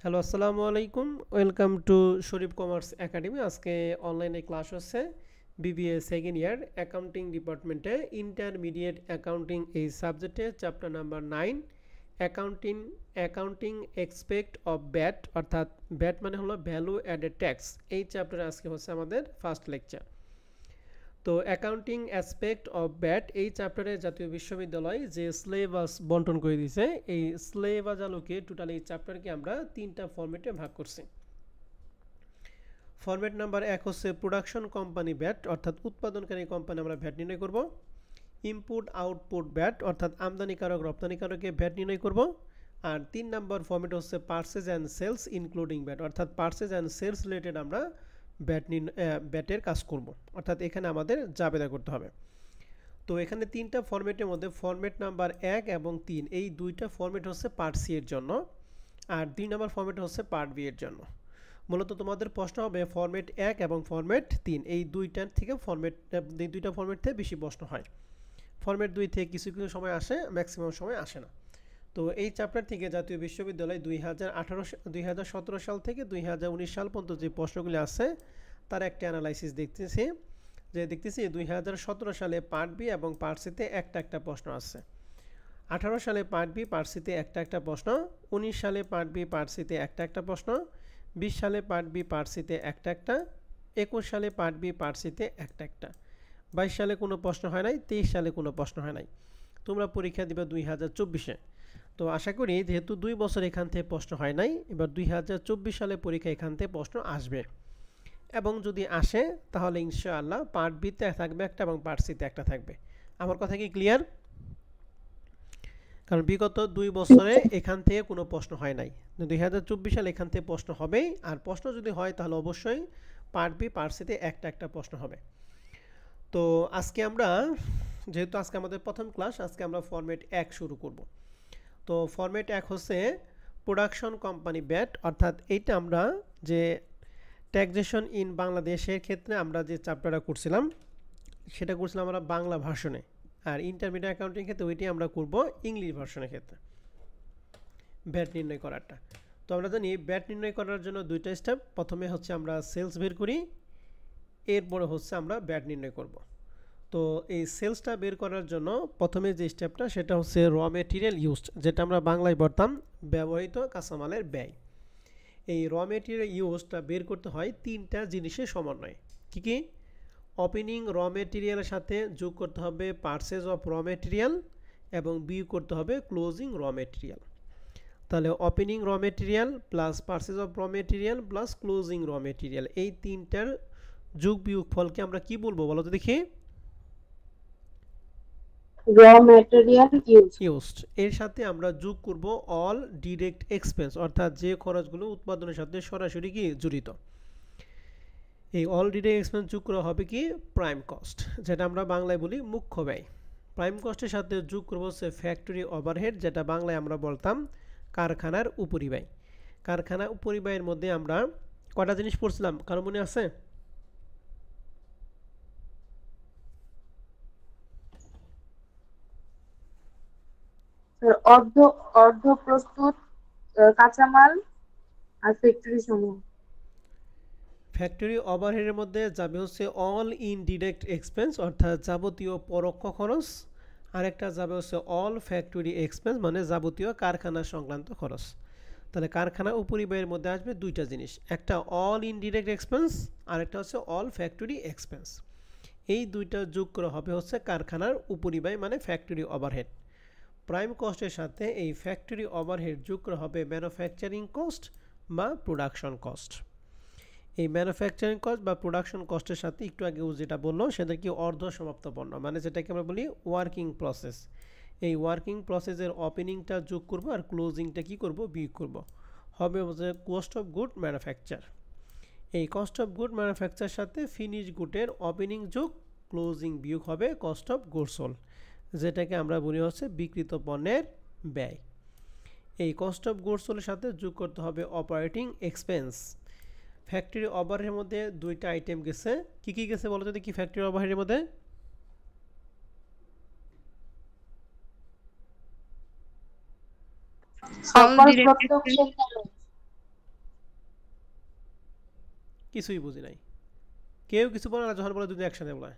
Hello, আসসালামু আলাইকুম। Welcome to Sharif commerce academy. আজকে অনলাইনে ক্লাস হচ্ছে বিবিএ সেকেন্ড ইয়ার অ্যাকাউন্টিং ডিপার্টমেন্টে ইন্টারমিডিয়েট অ্যাকাউন্টিং এই সাবজেক্টে chapter number 9 accounting accounting expect of bat, অর্থাৎ ব্যাট মানে হলো ভ্যালু অ্যাডেড ট্যাক্স। এই চ্যাপ্টারে আজকে হচ্ছে আমাদের ফার্স্ট লেকচার। তো অ্যাকাউন্টিং অ্যাসপেক্ট অফ ব্যাট এই চ্যাপ্টারে জাতীয় বিশ্ববিদ্যালয় যে সিলেবাস বন্টন করে দিয়েছে, এই সিলেবাস আলোকে টোটাল এই চ্যাপ্টারকে আমরা তিনটা ফরম্যাটে ভাগ করছি। ফরম্যাট নাম্বার 1 হচ্ছে প্রোডাকশন কোম্পানি ব্যাট, অর্থাৎ উৎপাদনকারী কোম্পানি আমরা ভ্যাট নির্ণয় করব। ইনপুট আউটপুট ব্যাট, অর্থাৎ আমদানিকারক রপ্তানিকারকে ভ্যাট নির্ণয় করব। আর 3 নম্বর ফরম্যাট হচ্ছে purchase and sales including VAT, অর্থাৎ পারচেজ অ্যান্ড সেলস রিলেটেড আমরা ব্যাটের কাজ করব, অর্থাৎ এখানে আমাদের জাবেদা করতে হবে। তো এখানে তিনটা ফরম্যাটের মধ্যে ফরম্যাট নাম্বার 1 এবং 3 এই দুইটা ফরম্যাট হচ্ছে পার্ট সি এর জন্য, আর 2 নম্বর ফরম্যাট হচ্ছে পার্ট বি এর জন্য। মূলত তোমাদের প্রশ্ন হবে ফরম্যাট 1 এবং ফরম্যাট 3 এই দুইটার থেকে দুইটা ফরম্যাট থেকে বেশি প্রশ্ন হয়। ফরম্যাট 2 থেকে কিছু কিছু সময় আসে, ম্যাক্সিমাম সময় আসে না। তো এই চ্যাপ্টার থেকে জাতীয় বিশ্ববিদ্যালয় 2017 সাল থেকে 2019 সাল পর্যন্ত যে প্রশ্নগুলি আছে তার একটা অ্যানালাইসিস দেখতেছি। 2017 সালে পার্ট বি এবং পার্ট সিতে একটা প্রশ্ন আছে। 18 সালে পার্ট বি পার্ট সিতে একটা প্রশ্ন, 19 সালে পার্ট বি পার্ট সিতে একটা প্রশ্ন, 20 সালে পার্ট বি পার্ট সিতে একটা, 21 সালে পার্ট বি পার্ট সিতে একটা, 22 সালে কোনো প্রশ্ন হয় নাই, 23 সালে কোনো প্রশ্ন হয় নাই। তোমরা পরীক্ষা দিবে 2024-এ। তো আশা করি যেহেতু 2 বছর এখান থেকে প্রশ্ন হয় নাই, এবার 2024 সালে পরীক্ষা এখান থেকে প্রশ্ন আসবে, এবং যদি আসে তাহলে ইনশাআল্লাহ পার্ট বিতে থাকবে একটা এবং পার্ট সিতে একটা থাকবে। আমার কথা কি ক্লিয়ার? কারণ বিগত 2 বছরে এখান থেকে কোনো প্রশ্ন হয় নাই, 2024 সালে এখান থেকে প্রশ্ন হবেই, আর প্রশ্ন যদি হয় তাহলে অবশ্যই পার্ট বি পার্ট সিতে একটা প্রশ্ন হবে। তো আজকে আমরা, যেহেতু আজকে আমাদের প্রথম ক্লাস, আজকে আমরা ফরম্যাট 1 শুরু করব। তো ফরম্যাট 1 হচ্ছে প্রোডাকশন কোম্পানি ব্যাট, অর্থাৎ এইটা আমরা যে ট্যাক্সেশন ইন বাংলাদেশের ক্ষেত্রে আমরা যে চ্যাপ্টারটা করছিলাম সেটা করছিলাম আমরা বাংলা ভার্সনে, আর ইন্টারমিডিয়েট অ্যাকাউন্টিং ক্ষেত্রে ওইটি আমরা করব ইংলিশ ভার্সনের ক্ষেত্রে ব্যাট নির্ণয় করাটা। তো আমরা জানি ব্যাট নির্ণয় করার জন্য দুইটা স্টেপ। প্রথমে হচ্ছে আমরা সেলস বের করি, এরপরে হচ্ছে আমরা ব্যাট নির্ণয় করব। তো এই সেলসটা বের করার জন্য প্রথমে যে স্টেপটা সেটা হচ্ছে র মেটেরিয়াল ইউজড, যেটা আমরা বাংলায় বলতাম ব্যবহৃত কাঁচামালের ব্যয়। এই র মেটেরিয়াল ইউজটা বের করতে হয় তিনটা জিনিসের সমন্বয়ে। কী কী? ওপেনিং র মেটেরিয়ালের সাথে যোগ করতে হবে পারচেজ অফ র মেটেরিয়াল, এবং বিয়োগ করতে হবে ক্লোজিং র মেটেরিয়াল। তাহলে ওপেনিং র material plus purchase of raw material plus closing র মেটেরিয়াল, এই তিনটার যোগ বিয়োগ ফলকে আমরা কি বলবো বলো তো দেখি? raw material used. ইউজড। এর সাথে আমরা যোগ করব অল ডিরেক্ট এক্সপেন্স, অর্থাৎ যে খরচগুলো উৎপাদনের সাথে সরাসরি কি জড়িত। এই অল ডিরেক্ট এক্সপেন্স যোগ করা হবে কি প্রাইম কস্ট, যেটা আমরা বাংলায় বলি মুখ্য ব্যয়। প্রাইম কস্টের সাথে যোগ করব হচ্ছে ফ্যাক্টরি ওভারহেড, যেটা বাংলায় আমরা বলতাম কারখানার উপরিব্যয়। কারখানা উপরিব্যয়ের মধ্যে আমরা কটা জিনিস পড়ছিলাম, কারো মনে আছে? অর্ধ অর্ধ প্রস্তুত কাঁচামাল আর ফ্যাক্টরি সমূহ। ফ্যাক্টরি ওভারহেডের মধ্যে যাবে হচ্ছে অল ইনডিরেক্ট এক্সপেন্স, অর্থাৎ যাবতীয় পরোক্ষ খরচ। আরেকটা যাবে হচ্ছে অল ফ্যাক্টরি এক্সপেন্স, মানে যাবতীয় কারখানা সংক্রান্ত খরচ। তাহলে কারখানা উপরিব্যয়ের মধ্যে আসবে দুইটা জিনিস, একটা অল ইনডিরেক্ট এক্সপেন্স, আরেকটা হচ্ছে অল ফ্যাক্টরি এক্সপেন্স। এই দুইটা যোগ করা হবে হচ্ছে কারখানার উপরিব্যয়, মানে ফ্যাক্টরি ওভারহেড। প্রাইম কস্টের সাথে এই ফ্যাক্টরি ওভারহেড যোগ করা হবে ম্যানুফ্যাকচারিং কস্ট বা প্রোডাকশন কস্ট। এই ম্যানুফ্যাকচারিং কস্ট বা প্রোডাকশন কস্টের সাথে একটু আগে যেটা বললো সেটা কি অর্ধ সমাপ্ত পণ্য, মানে যেটাকে আমরা বলি ওয়ার্কিং প্রসেস। এই ওয়ার্কিং প্রসেসের ওপেনিংটা যোগ করব আর ক্লোজিংটা কি করব বিয়োগ করব, হবে হচ্ছে কস্ট অফ গুড ম্যানুফ্যাকচার। এই কস্ট অফ গুড ম্যানুফ্যাকচার সাথে ফিনিশ গুডের ওপেনিং যোগ ক্লোজিং বিয়োগ হবে কস্ট অফ গুডস সোল্ড, যেটাকে আমরা বলি হচ্ছে বিক্রিত পণ্যের ব্যয়। এই কস্ট অফ গুডস সোল্ডের সাথে যোগ করতে হবে অপারেটিং এক্সপেন্স। ফ্যাক্টরি ওভারহেডের মধ্যে দুইটা আইটেম গেছে, কি কি গেছে বলো যদি? কি ফ্যাক্টরি ওভারহেডের মধ্যে? সকল প্রত্যক্ষ খরচ। কিছুই বুঝি নাই। কেউ কিছু বলে না যখন বলে দুটো একসাথে বলে,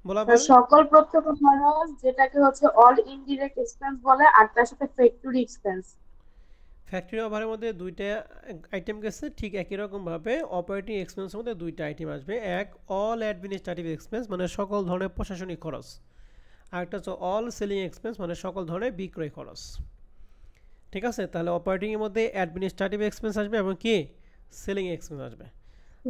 বলা বল। সকল প্রত্যক্ষ খরচ যেটাকে হচ্ছে অল ইনডিরেক্ট এক্সপেন্স বলে, আর তার সাথে ফ্যাক্টরি এক্সপেন্স। ফ্যাক্টরি ওভারের মধ্যে দুইটা আইটেম গেছে, ঠিক একই রকমভাবে অপারেটিং এক্সপেন্সের মধ্যে দুইটা আইটেম আসবে। এক অল অ্যাডমিনিস্ট্রেটিভ এক্সপেন্স মানে সকল ধরনের প্রশাসনিক খরচ, আর একটা হচ্ছে অল সেলিং এক্সপেন্স মানে সকল ধরনের বিক্রয় খরচ। ঠিক আছে, তাহলে অপারেটিংয়ের মধ্যে অ্যাডমিনিস্ট্রেটিভ এক্সপেন্স আসবে এবং কি সেলিং এক্সপেন্স আসবে।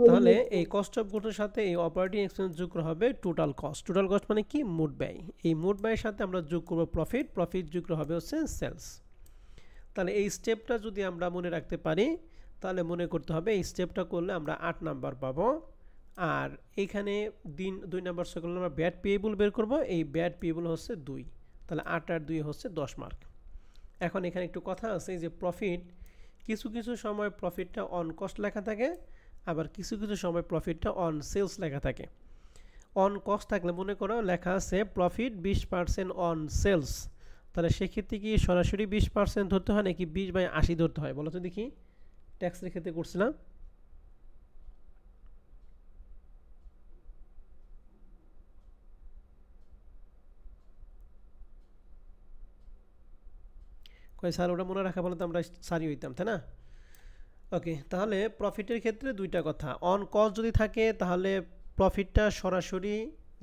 তাহলে এই কস্ট অফ গুডসের সাথে এই অপারেটিং এক্সপেন্স যোগ করা হবে টোটাল কস্ট। টোটাল কস্ট মানে কি মোট ব্যয়। এই মোট ব্যয়ের সাথে আমরা যোগ করব প্রফিট, প্রফিট যোগ করা হবে হচ্ছে সেলস। তাহলে এই স্টেপটা যদি আমরা মনে রাখতে পারি তাহলে মনে করতে হবে এই স্টেপটা করলে আমরা 8 নাম্বার পাবো। আর এইখানে 2 নাম্বার সে করলে আমরা ব্যাড পেয়েবল বের করব। এই ব্যাড পেয়েবল হচ্ছে 2, তাহলে 8 আর 2 হচ্ছে 10 মার্ক। এখন এখানে একটু কথা আছে যে প্রফিট, কিছু কিছু সময় প্রফিটটা অন কস্ট লেখা থাকে, আবার কিছু কিছু সময় প্রফিটটা অন সেলস লেখা থাকে। অন কস্ট থাকলে মনে করো লেখা আছে প্রফিট 20% অন সেলস, তাহলে সেক্ষেত্রে কি সরাসরি 20% ধরতে হয় নাকি 20/80 ধরতে হয় বলো তো দেখি। ট্যাক্সের ক্ষেত্রে করছিলাম, কই স্যার ওটা মনে রাখা বলে তো আমরা সারি হইতাম, তাই না? ওকে, তাহলে প্রফিটের ক্ষেত্রে দুইটা কথা, অন কস্ট যদি থাকে তাহলে প্রফিটটা সরাসরি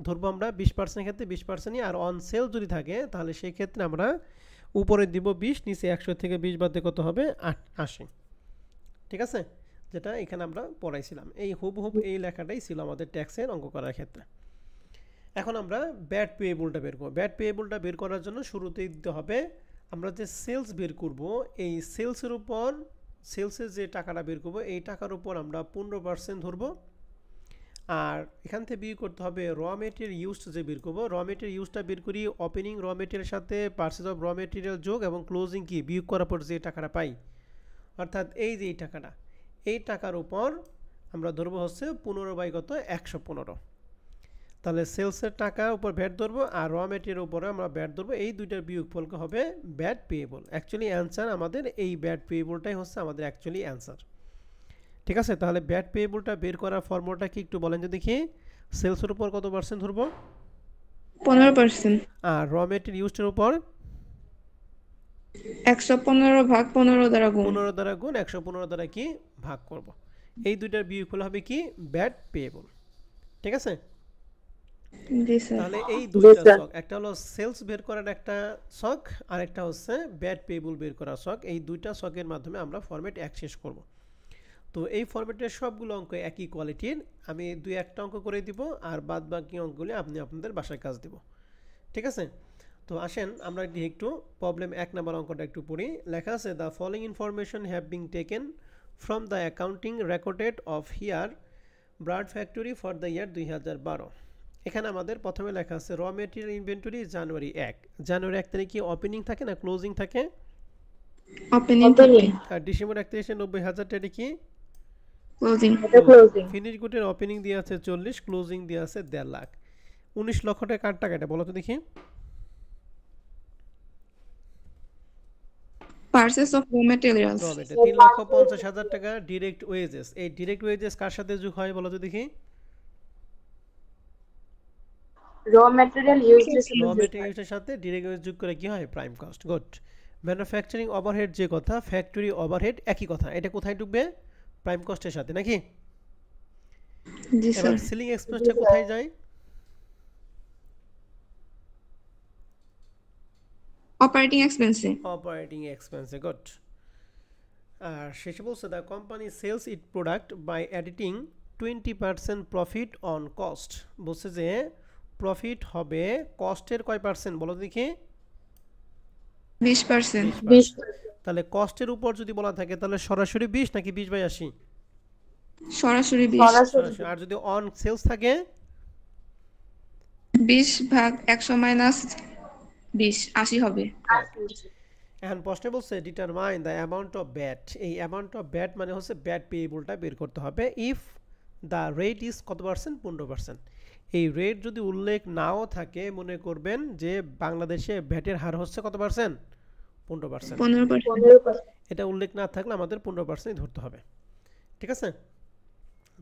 ধরবো আমরা 20% ক্ষেত্রে 20%ই, আর অন সেল যদি থাকে তাহলে সেই ক্ষেত্রে আমরা উপরে দিব 20, নিচে 100 থেকে 20 বাদে কত হবে 80। ঠিক আছে, যেটা এখানে আমরা পড়াইছিলাম, এই হুবহুব এই লেখাটাই ছিল আমাদের ট্যাক্সের অঙ্ক করার ক্ষেত্রে। এখন আমরা ব্যাড পেয়েবলটা বের করব। ব্যাড পেয়েবলটা বের করার জন্য শুরুতেই দিতে হবে আমরা যে সেলস বের করব, এই সেলসের উপর সেলসের যে টাকাটা বের করব এই টাকার উপর আমরা 15% ধরবো। আর এখান থেকে বিয়োগ করতে হবে র মেটেরিয়াল ইউজড যে বের করবো। র মেটেরিয়াল ইউজটা বের করি ওপেনিং র মেটেরিয়ালের সাথে পারচেজ অফ র মেটেরিয়াল যোগ এবং ক্লোজিং কি বিয়োগ করার পর যে টাকাটা পাই, অর্থাৎ এই যে এই টাকাটা, এই টাকার উপর আমরা ধরবো হচ্ছে 15/115। তাহলে সেলসের টাকা উপর ভ্যাট ধরবো আর র মেটেরিয়ালের উপরে আমরা ভ্যাট ধরবো, এই দুইটার বিয়োগফলকে হবে ব্যাড পেয়েবল। অ্যাকচুয়ালি অ্যান্সার আমাদের এই ব্যাড পেয়েবলটাই হচ্ছে আমাদের অ্যাকচুয়ালি অ্যান্সার। ঠিক আছে, তাহলে ব্যাড পেয়েবলটা বের করার ফর্মুলাটা কি একটু বলেন যে দেখি। সেলসের উপর কত পার্সেন্ট ধরবো? 15%। আর র মেটেরিয়াল ইউজডের উপর 115/15 দ্বারা গুণ। 15 দ্বারা গুণ 115 দ্বারা কি ভাগ করব। এই দুইটার বিয়োগফল হবে কি ব্যাড পেয়েবল। ঠিক আছে, জি স্যার। তাহলে এই দুইটা ছক, একটা হলো সেলস বের করার একটা ছক আর একটা হচ্ছে ব্যাড পেয়েবল বের করার ছক, এই দুইটা ছকের মাধ্যমে আমরা ফরম্যাট 1 শেষ করব। তো এই ফরম্যাটের সবগুলো অঙ্ক একই কোয়ালিটির, আমি 2-1টা অঙ্ক করে দিব আর বাদ বাকি অঙ্কগুলি আপনি আপনাদের বাসায় কাজ দিব। ঠিক আছে, তো আসেন আমরা একটু প্রবলেম 1 নম্বর অঙ্কটা একটু পড়ি। লেখা আছে the following information have been taken from the accounting recorded of here Brad factory for the year 2012। এখানে আমাদের প্রথমে লেখা আছে র মেটেরিয়াল ইনভেন্টরি জানুয়ারি 1। জানুয়ারি 1 তারিখে কি ওপেনিং থাকে না ক্লোজিং থাকে? ওপেনিং থাকে। আর ডিসেম্বর 31 90,000 টাকা কি ক্লোজিং। ফিনিশ গুডের ওপেনিং দিয়ে আছে 40, ক্লোজিং দিয়ে আছে 1.5 লাখ। 19 লক্ষ টাকা কার টাকা এটা বলো তো দেখি। পারচেজ অফ র ম্যাটেরিয়ালস। 3,50,000 টাকা ডাইরেক্ট ওয়েজেস। এই ডাইরেক্ট ওয়েজেস কার সাথে যোগ হয় বলো তো দেখি। র ম্যাটেরিয়াল ইউজের সাথে ডাইরেক্ট ওয়েজ যোগ করে কি হয় prime cost. Good. Manufacturing overhead যে কথা, ফ্যাক্টরি ওভারহেড একই কথা, এটা কোথায় ঢুকবে? প্রাইম কস্টের সাথে নাকি? জি এবার স্যার। সেলিং এক্সপেন্সটা কোথায় যায়? অপারেটিং এক্সপেন্সে। অপারেটিং এক্সপেন্সে। গুড। আর শেষে বলছে the company sells it product by adding 20% profit on cost. বলছে যে প্রফিট হবে কস্টের কয় পার্সেন্ট বলো দেখি। 20%। 20%। তাহলে কস্টের উপর যদি বলা থাকে তাহলে সরাসরি 20 নাকি 20/80? সরাসরি 20। আর যদি অন সেলস থাকে 20/100 - 20 80 হবে। এখন প্রশ্নে বলছে determine the amount of bat. এই অ্যামাউন্ট অফ ব্যাট মানে হচ্ছে ব্যাট পেয়েবলটা বের করতে হবে। ইফ দ্য রেট ইজ কত পার্সেন্ট? 15%। এই রেট যদি উল্লেখ নাও থাকে মনে করবেন যে বাংলাদেশে ভ্যাটের হার হচ্ছে কত পার্সেন্ট? 15%। 15%। এটা উল্লেখ না থাকলে আমাদের 15% ধরতে হবে। ঠিক আছে?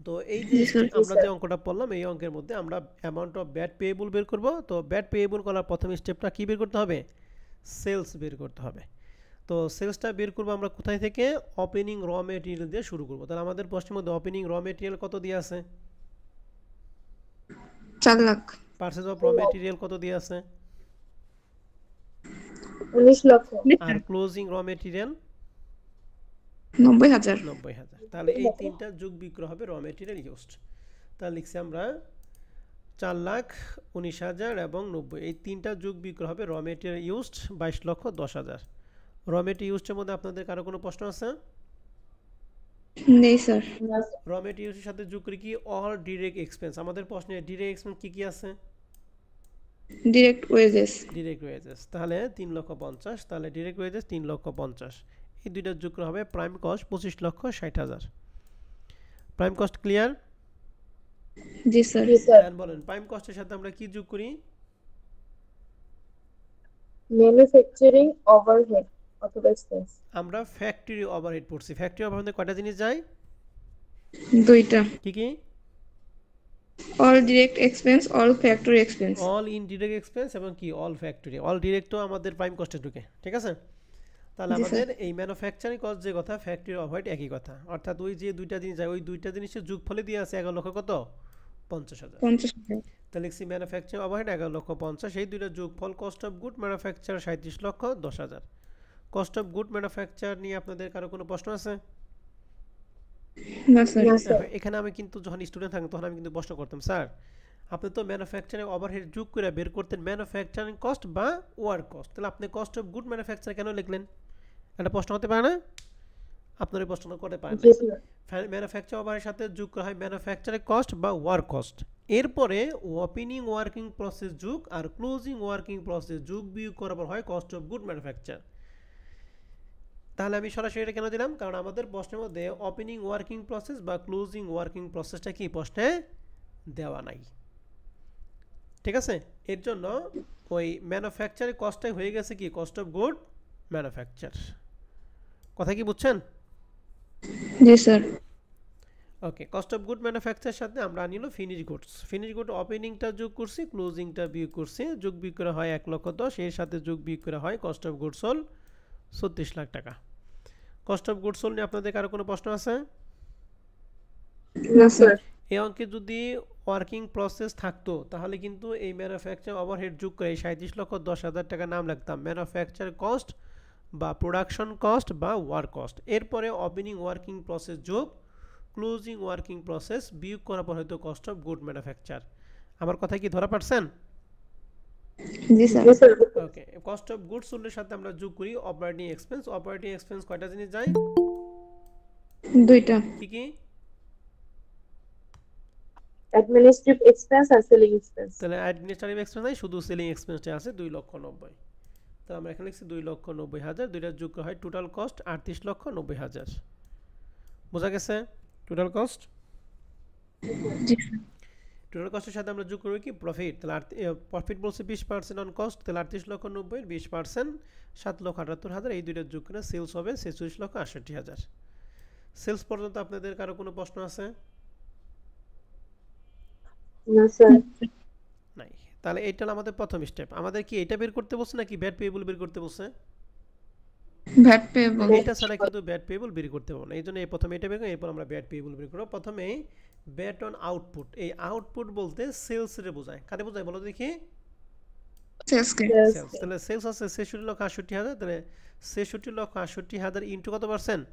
তো এই যে জি স্যার। আমরা যে অঙ্কটা পড়লাম এই অঙ্কের মধ্যে আমরা অ্যামাউন্ট অফ ব্যাড পেয়েবল বের করব। তো ব্যাড পেয়েবল করার প্রথম স্টেপটা কি বের করতে হবে? সেলস বের করতে হবে। তো সেলসটা বের করব আমরা কোথায় থেকে? ওপেনিং র মেটেরিয়াল দিয়ে শুরু করব। তাহলে আমাদের প্রশ্নের মধ্যে ওপেনিং র মেটেরিয়াল কত দিয়ে আছে? 4 lakh. Purchase of raw material কত দিয়ে আছে? 19 লক্ষ। আর ক্লোজিং র মেটেরিয়াল 90,000। 90,000। তাহলে এই তিনটা যোগ বিক্রয় হবে র মেটেরিয়াল ইউজড। তাহলে লিখছি আমরা 4,19,000 এবং 90, এই তিনটা যোগ বিক্রয় হবে র মেটেরিয়াল ইউজড 22,10,000। র মেটেরিয়াল ইউজডের মধ্যে আপনাদের কারো কোনো প্রশ্ন আছে? নেই স্যার। র মেটেরিয়াল ইউজের সাথে যোগ করি কি অল ডিরেক্ট এক্সপেন্স। আমাদের প্রশ্নে ডিরেক্ট এক্সপেন্স কি কি আছে? Direct wages. Direct wages. তাহলে 3,50,000, তাহলে ডিরেক্ট ওয়েজেস 3,50,000, এই দুইটা যোগ করা হবে prime cost 25,60,000। Prime cost clear? জি স্যার। এখন বলেন প্রাইম কস্টের সাথে আমরা কি যোগ করি? ম্যানুফ্যাকচারিং ওভারহেড অথবা এক্সপেন্স। আমরা ফ্যাক্টরি ওভারহেড পড়ছি। ফ্যাক্টরি ওভারহেডে কয়টা জিনিস যায়? দুইটা। কি কি? All direct expense, all factory expense. All indirect expense এবং কি অল ফ্যাক্টরি। অল ডিরেক্টও আমাদের প্রাইম কস্টে ঢুকে, ঠিক আছে? তাহলে জি আমাদের স্যার। এই ম্যানুফ্যাকচারিং কস্ট যে কথা, ফ্যাক্টরি ওভারহেড একই কথা। অর্থাৎ ওই যে দুইটা জিনিস যায় ওই দুইটা জিনিসের যোগফলে দিয়ে আছে 11,00,000 কত? 50,000। 50,000। তাহলে লিখছি ম্যানুফ্যাকচারিং ওভারহেড 11,50,000, এই দুইটা যোগফল cost of good manufacture 37,10,000। Cost of good manufacture নিয়ে আপনাদের কারো কোনো প্রশ্ন আছে? না স্যার। এখানে আমি কিন্তু যখন স্টুডেন্ট থাকতাম তখন আমি কিন্তু প্রশ্ন করতাম, স্যার আপনি তো ম্যানুফ্যাকচারিং ওভারহেড যোগ করে বের করতেন ম্যানুফ্যাকচারিং কস্ট বা ওয়ার্ক কস্ট, তাহলে আপনি কস্ট অফ গুড ম্যানুফ্যাকচার কেন লিখলেন? একটা প্রশ্ন হতে পারে না? আপনার এই প্রশ্ন করতে পারেন না। ম্যানুফ্যাকচার ওভারের সাথে যোগ করা হয় ম্যানুফ্যাকচারিং কস্ট বা ওয়ার্ক কস্ট। এরপরে ওপেনিং ওয়ার্কিং প্রসেস যোগ আর ক্লোজিং ওয়ার্কিং প্রসেস যোগ বিয়োগ করার পর হয় কস্ট অফ গুড ম্যানুফ্যাকচার। তাহলে আমি সরাসরি এটা কেন দিলাম? কারণ আমাদের প্রশ্নের মধ্যে ওপেনিং ওয়ার্কিং প্রসেস বা ক্লোজিং ওয়ার্কিং প্রসেসটা কি প্রশ্নে দেওয়া নাই, ঠিক আছে? এর জন্য ওই ম্যানুফ্যাকচারিং কস্টটাই হয়ে গেছে কি কস্ট অফ গুড ম্যানুফ্যাকচার। কথা কি বুঝছেন? জি sir. Okay, cost of good ম্যানুফ্যাকচারের সাথে আমরা নিল ফিনিশ গুডস। ফিনিশ গুড ওপেনিংটা যোগ করছি, ক্লোজিংটা বিয়োগ করছি, যোগ বিয়োগ করে হয় 1,10,000, এর সাথে যোগ বিয়োগ করে হয় cost of goods sold 36 lakh টাকা। কস্ট অফ গুডস সোল্ড নিয়ে আপনাদের কারো কোনো প্রশ্ন আছে? না স্যার। এই অঙ্কে যদি ওয়ার্কিং প্রসেস থাকতো তাহলে কিন্তু এই ম্যানুফ্যাকচার ওভারহেড যোগ করে 37,10,000 টাকা নাম লিখতাম ম্যানুফ্যাকচার কস্ট বা প্রোডাকশন কস্ট বা ওয়ার্ক কস্ট। এরপরে ওপেনিং ওয়ার্কিং প্রসেস যোগ ক্লোজিং ওয়ার্কিং প্রসেস বিয়োগ করার পর হয়তো কস্ট অফ গুড ম্যানুফ্যাকচার। আমার কথা কি ধরা পারছেন? জি sir. Okay, cost of good সোল্ডের সাথে আমরা যোগ করি অপারেটিং এক্সপেন্স। অপারেটিং এক্সপেন্স কয়টা জিনিস যায়? দুইটা। কি কি? অ্যাডমিনিস্ট্রেটিভ এক্সপেন্স আর সেলিং এক্সপেন্স। তাহলে অ্যাডমিনিস্ট্রেটিভ এক্সপেন্স নাই, শুধু সেলিং এক্সপেন্সটা আছে 2,90,000। তাহলে আমরা এখানে লিখছি 2,90,000, দুইটা যোগ হয় টোটাল কস্ট 38,90,000। বোঝা গেছে টোটাল কস্ট? জি টোটাল কস্টের সাথে আমরা যোগ করব কি প্রফিট। তাহলে প্রফিট বলছে 20% অন কস্ট, তাহলে 38,90,000 20% 7,78,000, এই দুইটা যোগ করে সেলস হবে 46,68,000। সেলস পর্যন্ত আপনাদের কারো কোনো প্রশ্ন আছে? না স্যার। নাই। তাহলে এইটা হলো আমাদের প্রথম স্টেপ। আমাদের কি এটা বের করতে বলছে নাকি ব্যাড পেয়েবল বের করতে বলছে? VAT payable. এটা ছাড়া কিন্তু ব্যাড পেয়েবল বের করতে পারবো না, এই জন্য এই প্রথমে এটা বের করি, এরপর আমরা ব্যাড পেয়েবল বের করবো। প্রথমে ব্যাড অন আউটপুট। এই আউটপুট বলতে সেলস রে বোঝায়। কারে বোঝায় বলো দেখি? সেলসকে। সেলস। তাহলে সেলস আছে 66,68,000, তাহলে 66,68,000 ইন্টু কত পার্সেন্ট?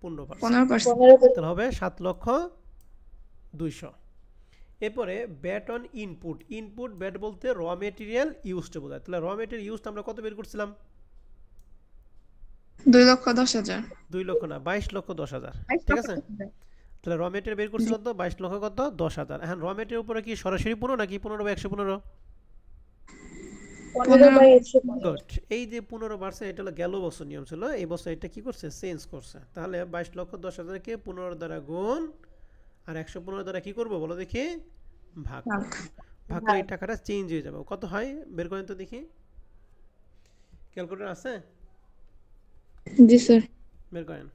15%। 15%। তাহলে হবে 7,200,000। এরপরে bat on input. Input bat বলতে র মেটেরিয়াল ইউজড বোঝায়। তাহলে র মেটেরিয়াল ইউজড আমরা কত বের করছিলাম? 2,10,000। 2 লক্ষ না, 22,10,000, ঠিক আছে? তাহলে র মেটেরিয়াল বের করছিলাম তো 22,10,000। এখন র মেটেরিয়াল উপরে কি সরাসরি 15 নাকি 15/115? 15/115। গুড। এই যে 15% এটা হলো গেল বছর নিয়ম ছিল, এই বছর এটা কি করছে চেঞ্জ করছে। তাহলে 22,10,000 কে 15 দ্বারা গুণ আর 115 দ্বারা কি করব বলো দেখি? ভাগ। ভাগ করে এই টাকাটা চেঞ্জ হয়ে যাবে। কত হয় বের করেন তো দেখি? ক্যালকুলেটর আছে? জি স্যার। বের করেন।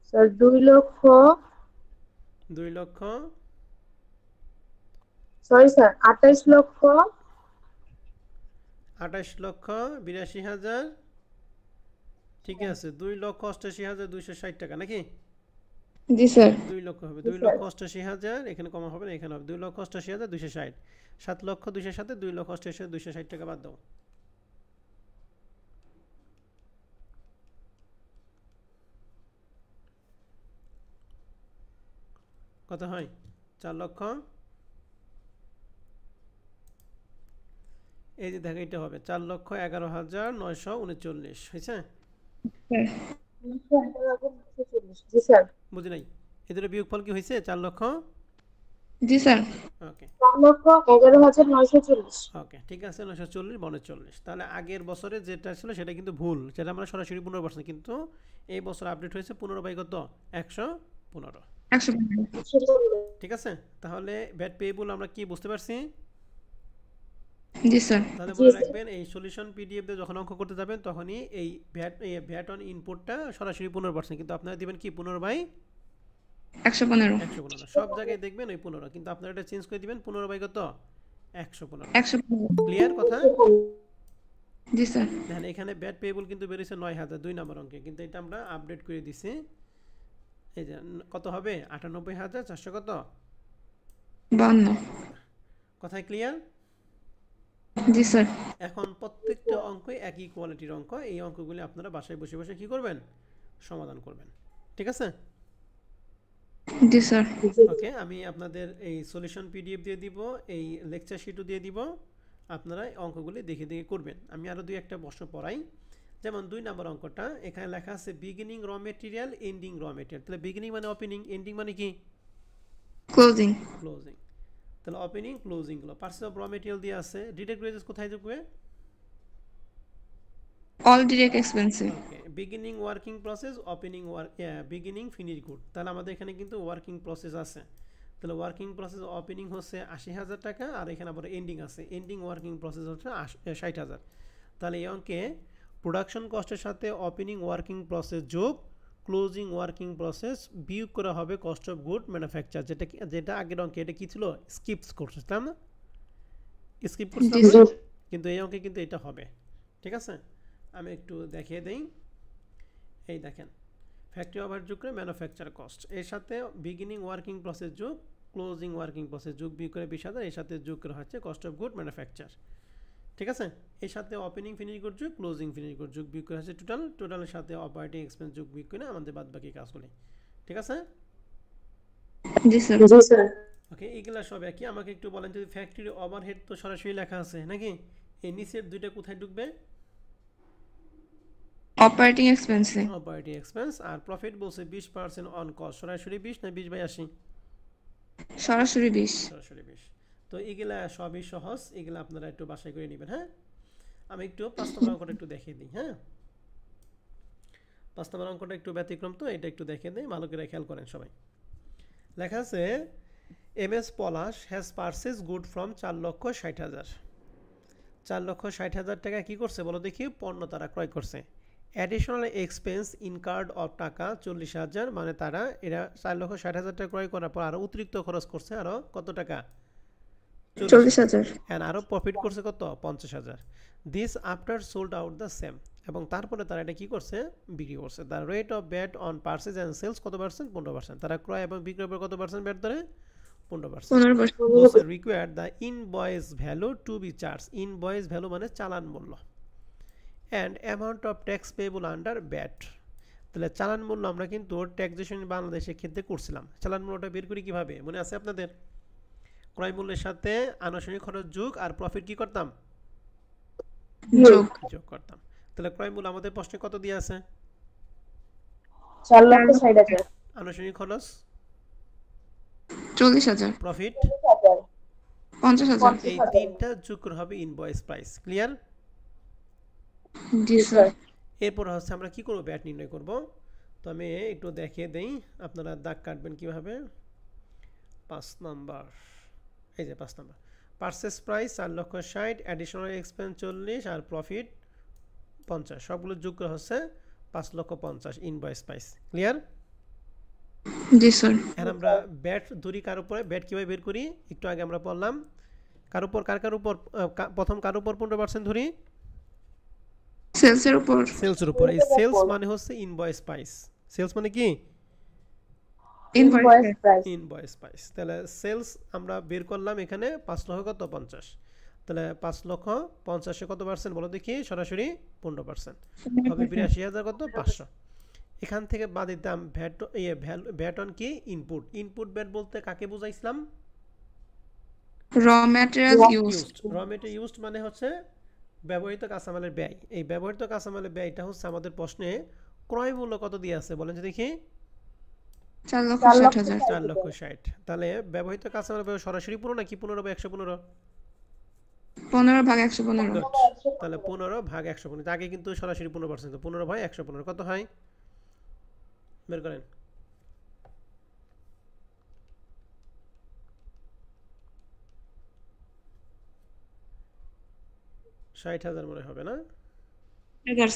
স্যার 2,00,000 2 লক্ষ সরি স্যার 28,82,000 ঠিক আছে 2,88,260 টাকা নাকি জি স্যার 2 লক্ষ হবে জি স্যার 2,88,000 এখানে কমা হবে না এখানে হবে 2,88,260 7,200,000 সাথে 2,88,260 টাকা বাদ দাও কত হয় 4 লক্ষ এই যে দেখো এটা হবে 4,11,939 হয়েছে স্যার 911,940 জি স্যার বুঝি নাই এদের বিয়োগফল কি হয়েছে 4 লক্ষ জি স্যার ওকে 4,11,940 ওকে ঠিক আছে 940 39 তাহলে আগের বছরে যেটা ছিল সেটা কিন্তু ভুল সেটা আমরা সরাসরি 15% কিন্তু এই বছর আপডেট হয়েছে 15 বাই কত 115 115 ঠিক আছে তাহলে ভ্যাট পেয়েবল আমরা কি বুঝতে পারছি জি স্যার তাহলে জি মনে স্যার রাখবেন এই সলিউশন পিডিএফ দিয়ে যখন অঙ্ক করতে যাবেন তখনই এই ভ্যাট অন ইনপুটটা সরাসরি 15% কিন্তু আপনারা দিবেন কি 15 বাই 115 115 সব জায়গায় দেখবেন ওই 15 কিন্তু আপনারা এটা চেঞ্জ করে দিবেন 15 বাই কত 115 115 ক্লিয়ার কথা জি স্যার দেখেন এখানে ব্যাড পেয়েবল কিন্তু বেরিয়েছে 9,000 2 নম্বর অঙ্কে কিন্তু এটা আমরা আপডেট করে দিছি এই যে কত হবে 98,400 কত 52 কথাই ক্লিয়ার জি স্যার এখন প্রত্যেকটা অঙ্কই একই কোয়ালিটির অঙ্ক এই অঙ্কগুলি আপনারা বাসায় বসে বসে কি করবেন সমাধান করবেন ঠিক আছে জি স্যার ওকে আমি আপনাদের এই সলিউশন পিডিএফ দিয়ে দিব এই লেকচার শিটও দিয়ে দিব আপনারা অঙ্কগুলি দেখে দেখে করবেন আমি আরো দুই একটা প্রশ্ন পড়াই যেমন 2 নম্বর অঙ্কটা এখানে লেখা আছে beginning raw material ending raw material তাহলে বিগিনিং মানে ওপেনিং এন্ডিং মানে কি ক্লোজিং ক্লোজিং তাহলে ওপেনিং ক্লোজিং গুলো পার্সেস অফ র মেটেরিয়াল দিয়ে আছে ডিরেক্ট ওয়েজেস কোথায় যাবে অল ডিরেক্ট এক্সপেন্সে okay beginning working process opening beginning finish good তাহলে আমাদের এখানে কিন্তু ওয়ার্কিং প্রসেস আছে তাহলে ওয়ার্কিং প্রসেস ওপেনিং হচ্ছে 80,000 টাকা আর এখানে আবার এন্ডিং আছে এন্ডিং ওয়ার্কিং প্রসেস হচ্ছে 60,000 তাহলে এই অঙ্কে প্রোডাকশন কস্টের সাথে ওপেনিং ওয়ার্কিং প্রসেস যোগ ক্লোজিং ওয়ার্কিং প্রসেস বিয়োগ করা হবে কস্ট অফ গুড ম্যানুফ্যাকচার যেটা আগের অঙ্কে এটা কি ছিল স্কিপস করছিলাম না স্কিপ করছিলাম জি না? স্যার কিন্তু এই অঙ্কে কিন্তু এটা হবে ঠিক আছে আমি একটু দেখিয়ে দেই এই দেখেন ফ্যাক্টরি ওভার যোগ করে ম্যানুফ্যাকচার কস্ট এর সাথে বিগিনিং ওয়ার্কিং প্রসেস যোগ ক্লোজিং ওয়ার্কিং প্রসেস যোগ বিয়োগ করে 20,000 এর সাথে যোগ করা হচ্ছে কস্ট অফ গুড ম্যানুফ্যাকচার ঠিক আছে এর সাথে ওপেনিং ফিনিশ গুড যোগ ক্লোজিং ফিনিশ গুড যোগ বিয়োগ করা হচ্ছে টোটালের সাথে অপারেটিং এক্সপেন্স যোগ বিয়োগ করে আমাদের বাদবাকি কাজগুলি ঠিক আছে জি স্যার জি স্যার ওকে এইগুলা সব একই আমাকে একটু বলেন যদি ফ্যাক্টরি ওভারহেড তো সরাসরি লেখা আছে নাকি এই নিচের দুইটা কোথায় ঢুকবে অপারেটিং এক্সপেন্সে অপারেটিং এক্সপেন্স আর প্রফিট বলছে 20% অন কস্ট সরাসরি 20 না 20/80 সরাসরি 20 সরাসরি 20 তো এগুলা সবই সহজ এগুলা আপনারা একটু বাছাই করে নেবেন হ্যাঁ আমি একটু 5 নম্বর অঙ্কটা একটু দেখিয়ে দিই হ্যাঁ 5 নম্বর অঙ্কটা একটু ব্যতিক্রম তো এটা একটু দেখিয়ে দিই ভালো করে খেয়াল করেন সবাই লেখা আছে MS Palash has purchase good from 4,60,000 4,60,000 টাকা কি করছে বলো দেখি পণ্য তারা ক্রয় করছে অ্যাডিশনাল এক্সপেন্স ইনকার্ড অফ টাকা 40,000 মানে তারা এরা 4,60,000 টাকা ক্রয় করার পর আরো অতিরিক্ত খরচ করছে আরো কত টাকা 40,000 এন্ড আরো প্রফিট করছে কত 50,000 this after sold out the same এবং তারপরে তারা এটা কি করছে বিক্রি করছে the rate of VAT on purchase and sales কত পার্সেন্ট 15% তারা ক্রয় এবং বিক্রয়ের উপর কত পার্সেন্ট ব্যাট ধরে 15% required the invoice value to be charge invoice value মানে চালান মূল্য and amount of tax payable under VAT তাহলে চালান মূল্য আমরা কিন্তু ট্যাক্সেশন বাংলাদেশের ক্ষেত্রে করছিলাম চালান মূল্যটা বের করি কিভাবে মনে আছে আপনাদের ক্রয় মূল্যের সাথে আনুষঙ্গিক খরচ যোগ আর প্রফিট কি করতাম যোগ করতাম তাহলে ক্রয় মূল্য আমাদের প্রশ্নে কত দিয়ে আছে 4,60,000 আনুষঙ্গিক খরচ 40,000 প্রফিট 50,000 এই তিনটা যোগ করে হবে ইনভয়েস প্রাইস ক্লিয়ার জি স্যার এরপর হচ্ছে আমরা কি করব ব্যাট নির্ণয় করব তো আমি একটু দেখিয়ে দেই আপনারা দাগ কাটবেন কিভাবে 5 নাম্বার এই যে 5 number purchase price 4,60,000 additional expense 40 আর প্রফিট 50 সবগুলো যোগ করে হচ্ছে 5,50,000 ইনভয়েস প্রাইস ক্লিয়ার জি স্যার। এখন আমরা ব্যাট ধরি কার উপরে, ব্যাট কিভাবে বের করি একটু আগে আমরা পড়লাম। কার উপর, কার উপর প্রথম কার উপর 15% ধরি? সেলসের উপর। সেলসের উপর। এই সেলস মানে হচ্ছে ইনভয়েস প্রাইস। সেলস মানে কি? Invoice price. Invoice price. তাহলে সেলস আমরা বের করলাম এখানে 5 লক্ষ কত 50। তাহলে 5 লক্ষ 50 কত পার্সেন্ট বলো দেখি, সরাসরি 15% হবে 82,000 কত 500। এখান থেকে বাদ দিতাম ভ্যাট, ভ্যাট অন কি ইনপুট। ইনপুট ভ্যাট বলতে কাকে বুঝাইছিলাম? Raw material used. Raw material used মানে হচ্ছে ব্যবহৃত কাঁচামালের ব্যয়। এই ব্যবহৃত কাঁচামালের ব্যয়টা হচ্ছে আমাদের প্রশ্নে ক্রয় মূল্য কত দিয়ে আছে বলেন যে দেখি? 4,60,000। 4,60,000। তাহলে ব্যবহৃত কাঁচামালের ব্যয় সরাসরি 15 নাকি 15/115? 15/115। গুড। তাহলে 15/115। আগে কিন্তু সরাসরি 15%, 15/115 কত হয় বের করেন। 60,000 মনে হবে না?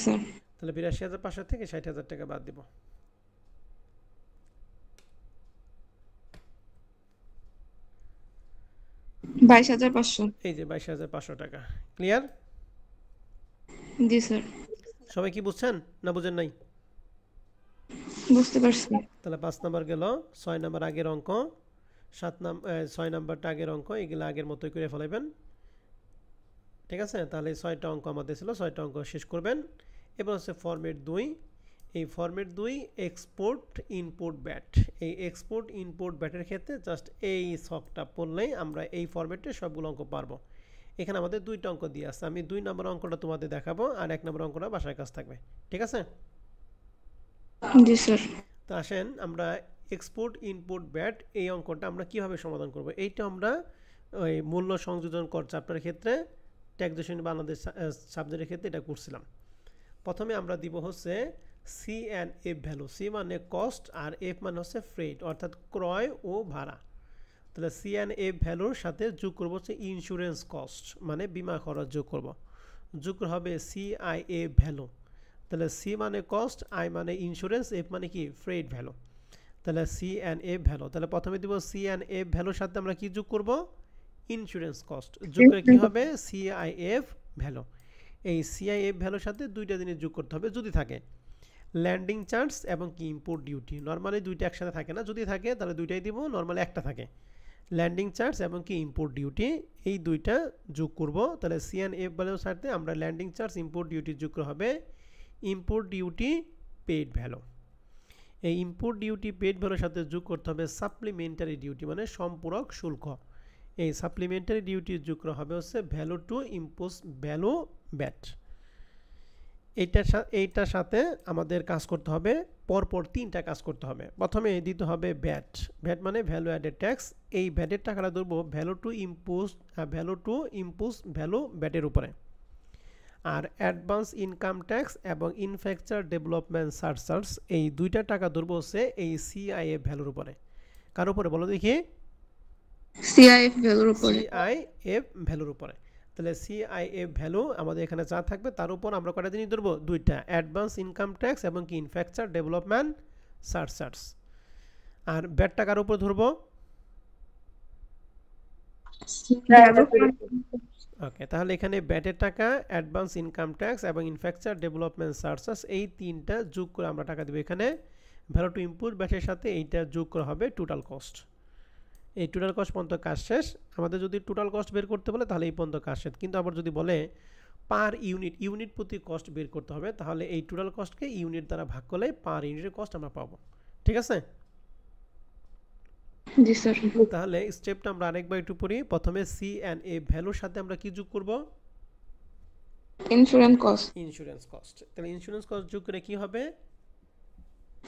স্যার। তাহলে 82,500 থেকে 60,000 টাকা বাদ দিব। 22,500। এই যে 22,500 টাকা। ক্লিয়ার? জি স্যার। সবাই কি বুঝছেন না বুঝেন নাই? বুঝতে পারছি। তাহলে 5 নাম্বার গেল, 6 নাম্বার আগের অঙ্ক, 6 নাম্বারটা আগের অঙ্ক, এগুলো আগের মতোই করে ফেলাইবেন। ঠিক আছে? তাহলে 6টা অঙ্ক আমাদের ছিল, 6টা অঙ্ক শেষ করবেন। এবার হচ্ছে ফরম্যাট 2। এই ফরম্যাট 2 এক্সপোর্ট ইনপুট ব্যাট। এই এক্সপোর্ট ইনপুট ব্যাটের ক্ষেত্রে জাস্ট এই ছকটা পড়লেই আমরা এই ফরম্যাটে সবগুলো অঙ্ক পারবো। এখানে আমাদের 2টা অঙ্ক দিয়ে আছে। আমি 2 নম্বর অঙ্কটা তোমাদের দেখাবো আর 1 নম্বর অঙ্কটা বাসায় কাজ থাকবে। ঠিক আছে? জি স্যার। তো আসেন আমরা এক্সপোর্ট ইনপুট ব্যাট এই অঙ্কটা আমরা কিভাবে সমাধান করব। এইটা আমরা ওই মূল্য সংযোজন কর চ্যাপ্টারের ক্ষেত্রে ট্যাক্সেশন বাংলাদেশ সাবজেক্টের ক্ষেত্রে এটা করছিলাম। প্রথমে আমরা দিব হচ্ছে C and F value. C মানে কস্ট আর এফ মানে হচ্ছে ফ্রেট অর্থাৎ ক্রয় ও ভাড়া। তাহলে সি অ্যান্ড এফ ভ্যালুর সাথে যোগ করবো হচ্ছে ইন্স্যুরেন্স কস্ট মানে বিমা খরচ যোগ করব। যোগ হবে সিআইএফ ভ্যালু। তাহলে সি মানে কস্ট, আই মানে ইন্স্যুরেন্স, এফ মানে কি ফ্রেট ভ্যালু। তাহলে সি অ্যান্ড এফ ভ্যালু। তাহলে প্রথমে দিব সি অ্যান্ড এফ ভ্যালুর সাথে আমরা কি যোগ করব? Insurance cost. যোগ করে কি হবে? CIF value. এই সিআইএফ ভ্যালুর সাথে দুইটা জিনিস যোগ করতে হবে যদি থাকে। ল্যান্ডিং চার্জ এবং কি ইম্পোর্ট ডিউটি। নর্মালি দুইটা একসাথে থাকে না, যদি থাকে তাহলে দুইটাই দিব, নর্মালি একটা থাকে। ল্যান্ডিং চার্জ এবং কি ইম্পোর্ট ডিউটি এই দুইটা যোগ করব। তাহলে সি অ্যান্ড এফ ভ্যালুর সাথে আমরা ল্যান্ডিং চার্জ ইম্পোর্ট ডিউটি যোগ করা হবে ইম্পোর্ট ডিউটি পেইড ভ্যালু। এই ইম্পোর্ট ডিউটি পেইড ভ্যালুর সাথে যোগ করতে হবে সাপ্লিমেন্টারি ডিউটি মানে সম্পূরক শুল্ক। এই সাপ্লিমেন্টারি ডিউটি যোগ করা হবে হচ্ছে value to impose value bat. এইটার সাথে আমাদের কাজ করতে হবে পরপর 3টা কাজ করতে হবে। প্রথমে দিতে হবে ব্যাট। ব্যাট মানে ভ্যালু অ্যাডেড ট্যাক্স। এই ভ্যাটের টাকাটা ধরবো ভ্যালু টু ইম্পোজ ভ্যালু ব্যাটের উপরে। আর অ্যাডভান্স ইনকাম ট্যাক্স এবং ইনফ্রাস্ট্রাকচার ডেভেলপমেন্ট সারচার্জ এই দুইটা টাকা ধরবো হচ্ছে এই সিআইএফ ভ্যালুর উপরে। কার উপরে বলো দেখি? সিআইএফ ভ্যালুর উপরে। সিআইএফ ভ্যালুর উপরে। তাহলে সিআইএফ ভ্যালু আমাদের এখানে যা থাকবে তার উপর আমরা কয়টা জিনিস ধরবো? দুইটা, অ্যাডভান্স ইনকাম ট্যাক্স এবং কি ইনফ্রাস্ট্রাকচার ডেভেলপমেন্ট সারচার্জ। আর ব্যাট টাকার উপর ধরবো ওকে। তাহলে এখানে ব্যাটের টাকা, অ্যাডভান্স ইনকাম ট্যাক্স এবং ইনফ্রাস্ট্রাকচার ডেভেলপমেন্ট সারচার্জ এই 3টা যোগ করে আমরা টাকা দেবো এখানে। ভ্যালু টু ইনপুট ব্যাটের সাথে এইটা যোগ করা হবে টোটাল কস্ট। এই টোটাল কস্ট পর্যন্ত কাজ শেষ। আমাদের যদি টোটাল কস্ট বের করতে বলে তাহলে এই পর্যন্ত কাজ শেষ। কিন্তু আবার যদি বলে পার ইউনিট প্রতি কস্ট বের করতে হবে তাহলে এই টোটাল কস্টকে ইউনিট দ্বারা ভাগ করলে পার ইউনিটের কস্ট আমরা পাবো। ঠিক আছে? জি স্যার। তাহলে স্টেপটা আমরা আরেকবার একটু পড়ি। প্রথমে সি অ্যান্ড এ ভ্যালুর সাথে আমরা কি যোগ করব? Insurance cost. Insurance cost. তাহলে ইন্স্যুরেন্স কস্ট যোগ করে কি হবে?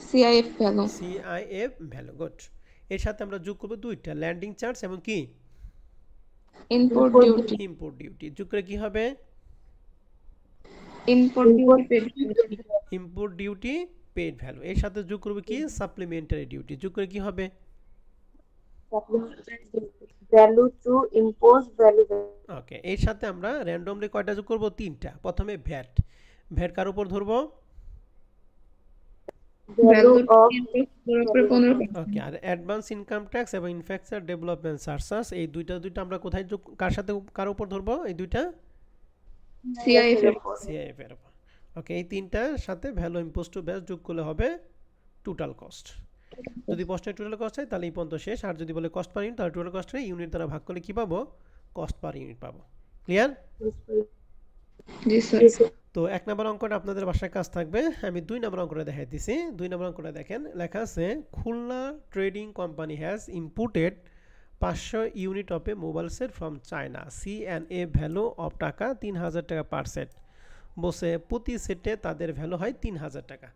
CIF value. CIF value. Good. এর সাথে আমরা যোগ করব দুইটা, ল্যান্ডিং চার্জ এবং কি ইম্পোর্ট ডিউটি। Import duty. যোগ করে কি হবে? Import duty. Import duty paid value. এর সাথে যোগ করব কি সাপ্লিমেন্টারি ডিউটি। যোগ করে কি হবে? Value to impose value. Okay. এর সাথে আমরা র্যান্ডমলি কয়টা যোগ করব? 3টা। প্রথমে ভ্যাট। ভ্যাট কার উপর ধরবো? ভ্যালু ভ্যালুর অফ 15%। ওকে, আর অ্যাডভান্স ইনকাম ট্যাক্স এবং ইনফ্রাস্ট্রাকচার ডেভেলপমেন্ট সার্চাস, এই দুইটা আমরা কোথায় কার সাথে কার উপর ধরবো? এই দুইটা সিআইএফ এর। সিআইএফ এর উপর। ওকে, এই তিনটার সাথে ভ্যালু ইম্পোজ টু বেস যোগ করলে হবে টোটাল কস্ট। যদি প্রশ্নে টোটাল কস্ট হয় তাহলে এই পর্যন্ত শেষ, আর যদি বলে কস্ট পার ইউনিট তাহলে টোটাল কস্টে ইউনিট দ্বারা ভাগ করলে কি পাবো? কস্ট পার ইউনিট পাবো। ক্লিয়ার? জি স্যার। তো 1 নম্বর অঙ্কটা আপনাদের বাসায় কাজ থাকবে, আমি 2 নম্বর অঙ্কটা দেখাই দিছি। 2 নম্বর অঙ্কটা দেখেন, লেখা আছে Khulna trading company has imported 500 unit of a mobile set from China, C and A value of taka 3000 টাকা পার সেট। বসে প্রতি সেটে তাদের ভ্যালু হয় 3000 টাকা।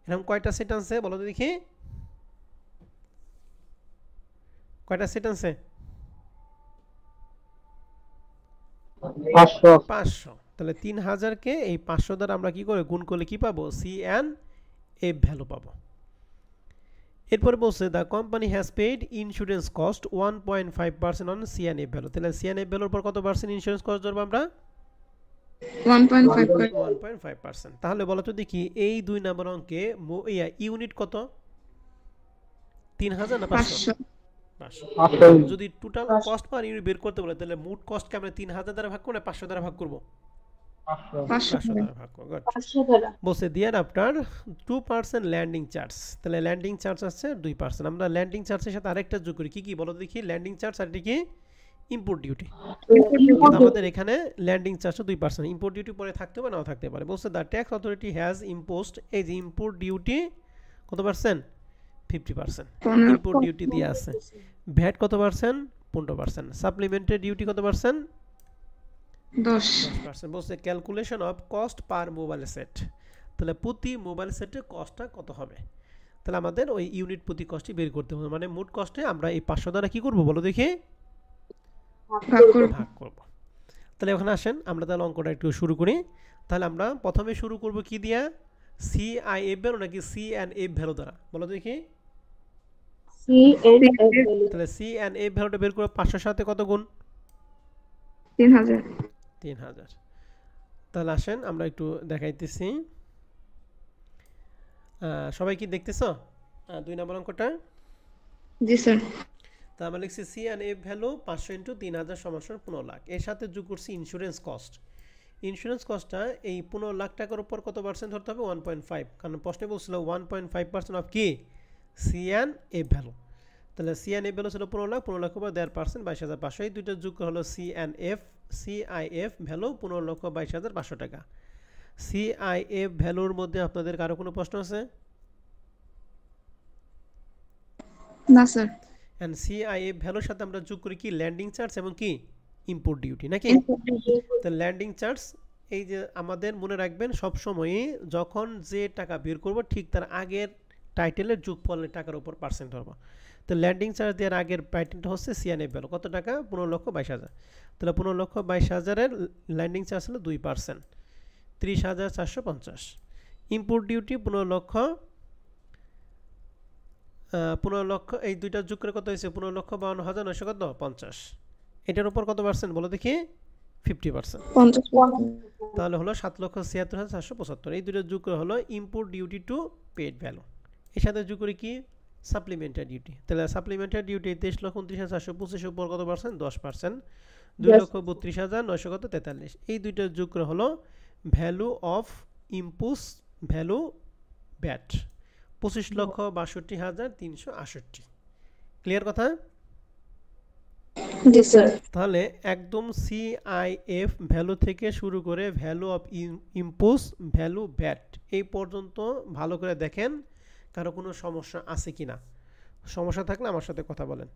এরকম কয়টা সেট আনছে বলো তো দেখি? কয়টা সেট আনছে? 500। তাহলে 3000 কে এই 500 দ্বারা আমরা কি করে গুণ করলে কি পাবো? সি অ্যান্ড এ ভ্যালু পাবো। এরপরে বলছে the company has paid insurance cost 1.5% on C and A value. তাহলে সি অ্যান্ড এ ভ্যালুর উপর কত পার্সেন্ট ইন্স্যুরেন্স কস্ট ধরবো আমরা? 1.5%। 1.5%। তাহলে বলো তো দেখি এই 2 নম্বর অঙ্কে ইউনিট কত? 3000 না 500? 500। যদি টোটাল কস্ট পার ইউনিট বের করতে বলে তাহলে মোট কস্টকে আমরা 3000 দ্বারা ভাগ করব না 500 দ্বারা ভাগ করব? 500 দ্বারা ভাগ করব। গুড। 500 দ্বারা বলছে দেয়ার আফটার 2% ল্যান্ডিং চার্জ। তাহলে ল্যান্ডিং চার্জ আছে 2%। আমরা ল্যান্ডিং চার্জের সাথে আরেকটা যোগ করি, কি কি বলো দেখি? ল্যান্ডিং চার্জ আর এটা কি? Import duty. আমাদের এখানে ল্যান্ডিং চার্জ 2%, ইম্পোর্ট ডিউটি পরে থাকতে পারে নাও থাকতে পারে। বলছে the tax authority has imposed, এই যে ইম্পোর্ট ডিউটি কত পার্সেন্ট? 50%। ইম্পোর্ট ডিউটি দিয়ে আছে। ভ্যাট কত পার্সেন্ট? 15%। সাপ্লিমেন্টারি ডিউটি কত পার্সেন্ট? 10%। বলছে calculation of cost per mobile set. তাহলে প্রতি মোবাইল সেটের কস্টটা কত হবে? তাহলে আমাদের ওই ইউনিট প্রতি কস্টই বের করতে হবে, মানে মোট কস্টে আমরা এই 500 দ্বারা কি করব বলো দেখি? ভাগ করব। তাহলে ওখানে আসেন আমরা তাহলে অঙ্কটা একটু শুরু করি। তাহলে আমরা প্রথমে শুরু করব কি দিয়া? সিআইএফ ভ্যালু নাকি সি অ্যান্ড এফ ভ্যালু দ্বারা বলো দেখি? C and F value. তাহলে সি অ্যান্ড এফ ভ্যালুটা বের করে 500 সাথে কত গুণ? 3000। 3000। তাহলে আসেন আমরা একটু দেখাইতেছি। সবাই কি দেখতেছো 2 নম্বর অঙ্কটা? জি স্যার। তা আমরা লিখছি C and F value 500 into 3000 সমান 15 লাখ। এর সাথে যোগ করছি ইন্স্যুরেন্স কস্ট। ইন্স্যুরেন্স কস্টটা এই 15 লাখ টাকার উপর কত পার্সেন্ট ধরতে হবে? 1.5, কারণ প্রশ্নে বলছিল 1.5% অফ কি? C and F value. তাহলে সি অ্যান্ড এফ ভ্যালু ছিল 15 লাখ, 15 লাখ উপর 1.5%, 22,500। এই দুইটা যোগ হলো C and F. CIF value 15,22,500 টাকা। সিআইএফ ভ্যালুর মধ্যে আপনাদের কারো কোনো প্রশ্ন আছে? না স্যার। এন্ড সিআইএফ ভ্যালুর সাথে আমরা যোগ করি কি? ল্যান্ডিং চার্জ এবং কি? ইম্পোর্ট ডিউটি নাকি? তো ল্যান্ডিং চার্জ, এই যে আমাদের মনে রাখবেন সব সময়ই যখন যে টাকা বের করব ঠিক তার আগের টাইটেলের যোগফলের টাকার উপর পার্সেন্ট ধরবো। তো ল্যান্ডিং চার্জ দেওয়ার আগের টাইটেলটা হচ্ছে সিআইএফ ভ্যালু কত টাকা? 15,22,000। তাহলে 15,22,000-এর ল্যান্ডিং চার্জ হলো 2%, 30,450। ইম্পোর্ট ডিউটি 15 লক্ষ, এই দুইটা যোগ করে কত হয়েছে? 15,52,950। এটার উপর কত পার্সেন্ট বলো দেখি? 50%। 50%। তাহলে হলো 7,76,475। এই দুটো যোগ করে হলো import duty to paid value. এর সাথে যোগ করে কি? Supplementary duty. তাহলে সাপ্লিমেন্টারি ডিউটি 23,29,425 উপর কত পার্সেন্ট? 10%, 2,32,943। এই দুইটা যোগ করে হলো value of impose value bat 25,62,368। Clear কথা? জি স্যার। তাহলে একদম সিআইএফ ভ্যালু থেকে শুরু করে value of impose value bat এই পর্যন্ত ভালো করে দেখেন কারো কোনো সমস্যা আছে কিনা। সমস্যা থাকলে আমার সাথে কথা বলেন।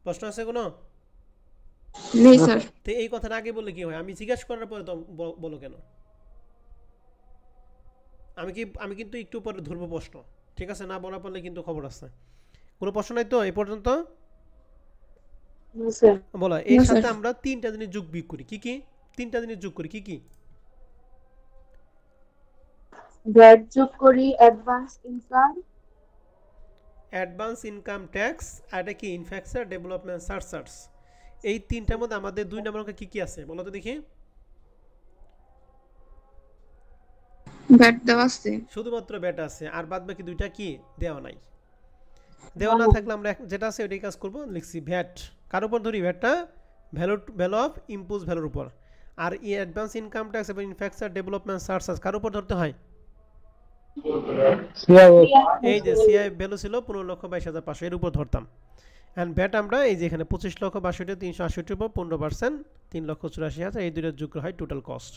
প্রশ্ন আছে কোনো? নেই স্যার। তো এই কথাটা আগে বললে কি হয়? আমি জিজ্ঞাসা করার পরে তো বলো কেন? আমি কিন্তু একটু পরে ধরবো প্রশ্ন, ঠিক আছে? না বলা পারলে কিন্তু খবর আছে। কোনো প্রশ্ন নাই তো এই পর্যন্ত? স্যার বলো, এর না স্যার। সাথে আমরা তিনটা জিনিস যোগ বিয়োগ করি, কি কি? তিনটা জিনিস যোগ করি, কি কি? ভ্যাট যোগ করি, advance income, advance income tax, আর এটা কি ইনফ্রাস্ট্রাকচার ডেভেলপমেন্ট সার্চার্জ। এই তিনটার মধ্যে আমাদের 2 নম্বর অঙ্কে কি কি আছে বলো তো দেখি? ব্যাট দেওয়া আছে। শুধুমাত্র ব্যাট আছে, আর বাদ বাকি দুইটা কি দেওয়া নাই। দেওয়া না থাকলে আমরা যেটা আছে ওইটাই কাজ করব, লিখছি ভ্যাট। কার উপর ধরি ভ্যাটটা? ভ্যালু অফ ইম্পোজ ভ্যালুর উপর। আর অ্যাডভান্স ইনকাম ট্যাক্স এবং ইনফ্রাস্ট্রাকচার ডেভেলপমেন্ট সার্চার্জ কার উপর ধরতে হয়? এই যে সিআই ভ্যালু ছিল 15,22,500, এর উপর ধরতাম। অ্যান্ড ভ্যাট আমরা এই যে এখানে 25,62,368 উপর 15%, 3,84,000, এই দুইটা যোগ হয় টোটাল কস্ট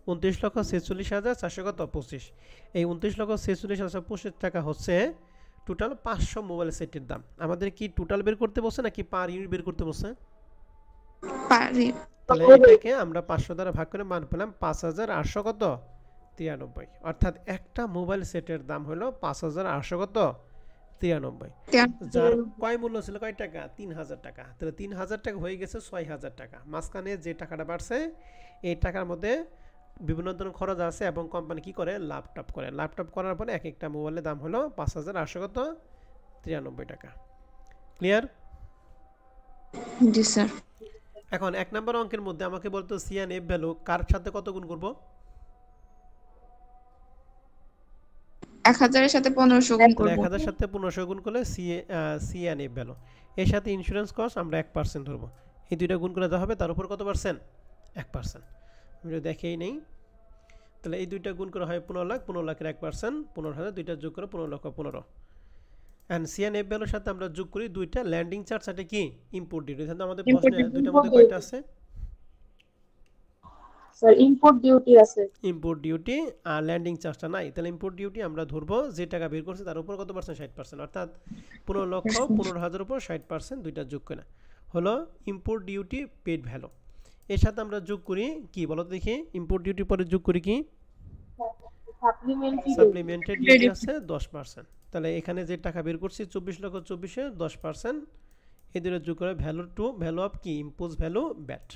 29,46,400 কত 25। এই 29,46,425 টাকা হচ্ছে টোটাল 500 মোবাইল সেটের দাম। আমাদের কি টোটাল বের করতে বলছে নাকি পার ইউনিট বের করতে বলছে? পারি। তাহলে এটাকে আমরা 500 দ্বারা ভাগ করে মান পেলাম 5,800 কত 93। অর্থাৎ একটা মোবাইল সেটের দাম হলো 5,800 কত 93, যার কয় মূল্য ছিল কয় টাকা? 3,000 টাকা। তাহলে 3,000 টাকা হয়ে গেছে 6,000 টাকা। মাঝখানে যে টাকাটা বাড়ছে এই টাকার মধ্যে বিভিন্ন ধরনের খরচ আছে এবং কোম্পানি কি করে ল্যাপটপ করে। ল্যাপটপ করার পরে এক একটা মোবাইলের দাম হলো 5,800 কত 93 টাকা। ক্লিয়ার? জি স্যার। এখন 1 নম্বর অঙ্কের মধ্যে আমাকে বলতো সি এন্ড এফ ভ্যালু কার সাথে কত গুণ করব? 1000 এর সাথে 1500 গুণ তাহলে করব। 1000 সাথে 1500 গুণ করলে সি এন্ড এফ ভ্যালু। এর সাথে ইন্স্যুরেন্স কস্ট আমরা 1% ধরবো। এই দুইটা গুণ করে দেওয়া হবে, তার উপর কত পার্সেন্ট? 1%। আমি যদি দেখেই নেই, তাহলে এই দুইটা গুণ করা হয় 15 লাখ, 15 লাখের 1%, 15,000, দুইটা যোগ করে 15,15,000। অ্যান্ড সি এন্ড এফ ভ্যালুর সাথে আমরা যোগ করি দুইটা ল্যান্ডিং চার্জ, এটা কি ইম্পোর্ট ডিউটি। এখানে আমাদের প্রশ্নে দুইটার মধ্যে কয়টা আছে? স্যার ইম্পোর্ট ডিউটি আছে। ইম্পোর্ট ডিউটি আর ল্যান্ডিং চার্জটা নাই। তাহলে ইম্পোর্ট ডিউটি আমরা ধরবো যে টাকা বের করছে তার উপর কত পার্সেন্ট? 60%। অর্থাৎ 15,15,000 উপর 60%, দুইটা যোগ করে হলো ইম্পোর্ট ডিউটি পেড ভ্যালু। এর সাথে আমরা যোগ করি কি বলো তো দেখি? ইম্পোর্ট ডিউটি পরে যোগ করি কি? সাপ্লিমেন্টারি ডিউটি আছে 10%। তাহলে এখানে যে টাকা বের করছি 24,24,000 10%, এই দুটো যোগ করে ভ্যালু অফ কি ইম্পোজ ভ্যালু ব্যাট।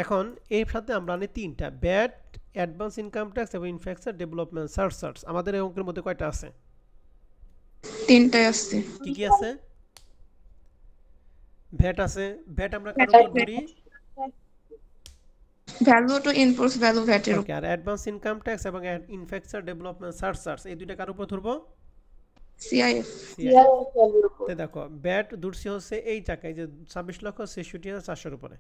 এখন এর সাথে আমরা আনি তিনটা ব্যাট, অ্যাডভান্স ইনকাম ট্যাক্স এবং ইনফ্রাস্ট্রাকচার ডেভেলপমেন্ট সার্চার্জ। আমাদের এই অঙ্কের মধ্যে কয়টা আছে? তিনটাই আছে। কি কি আছে? ভ্যাট আছে। ভ্যাট আমরা কার উপর ধরি? ভ্যালু টু ইনপুটস ভ্যালু ভ্যাটের ওকে। আর অ্যাডভান্স ইনকাম ট্যাক্স এবং ইনফ্রাস্ট্রাকচার ডেভেলপমেন্ট সার্চার্জ এই দুইটা কার উপর ধরবো? সিআইএফ। তো দেখো ব্যাট ধরছি হচ্ছে এই টাকায় যে 26,66,400 উপরে,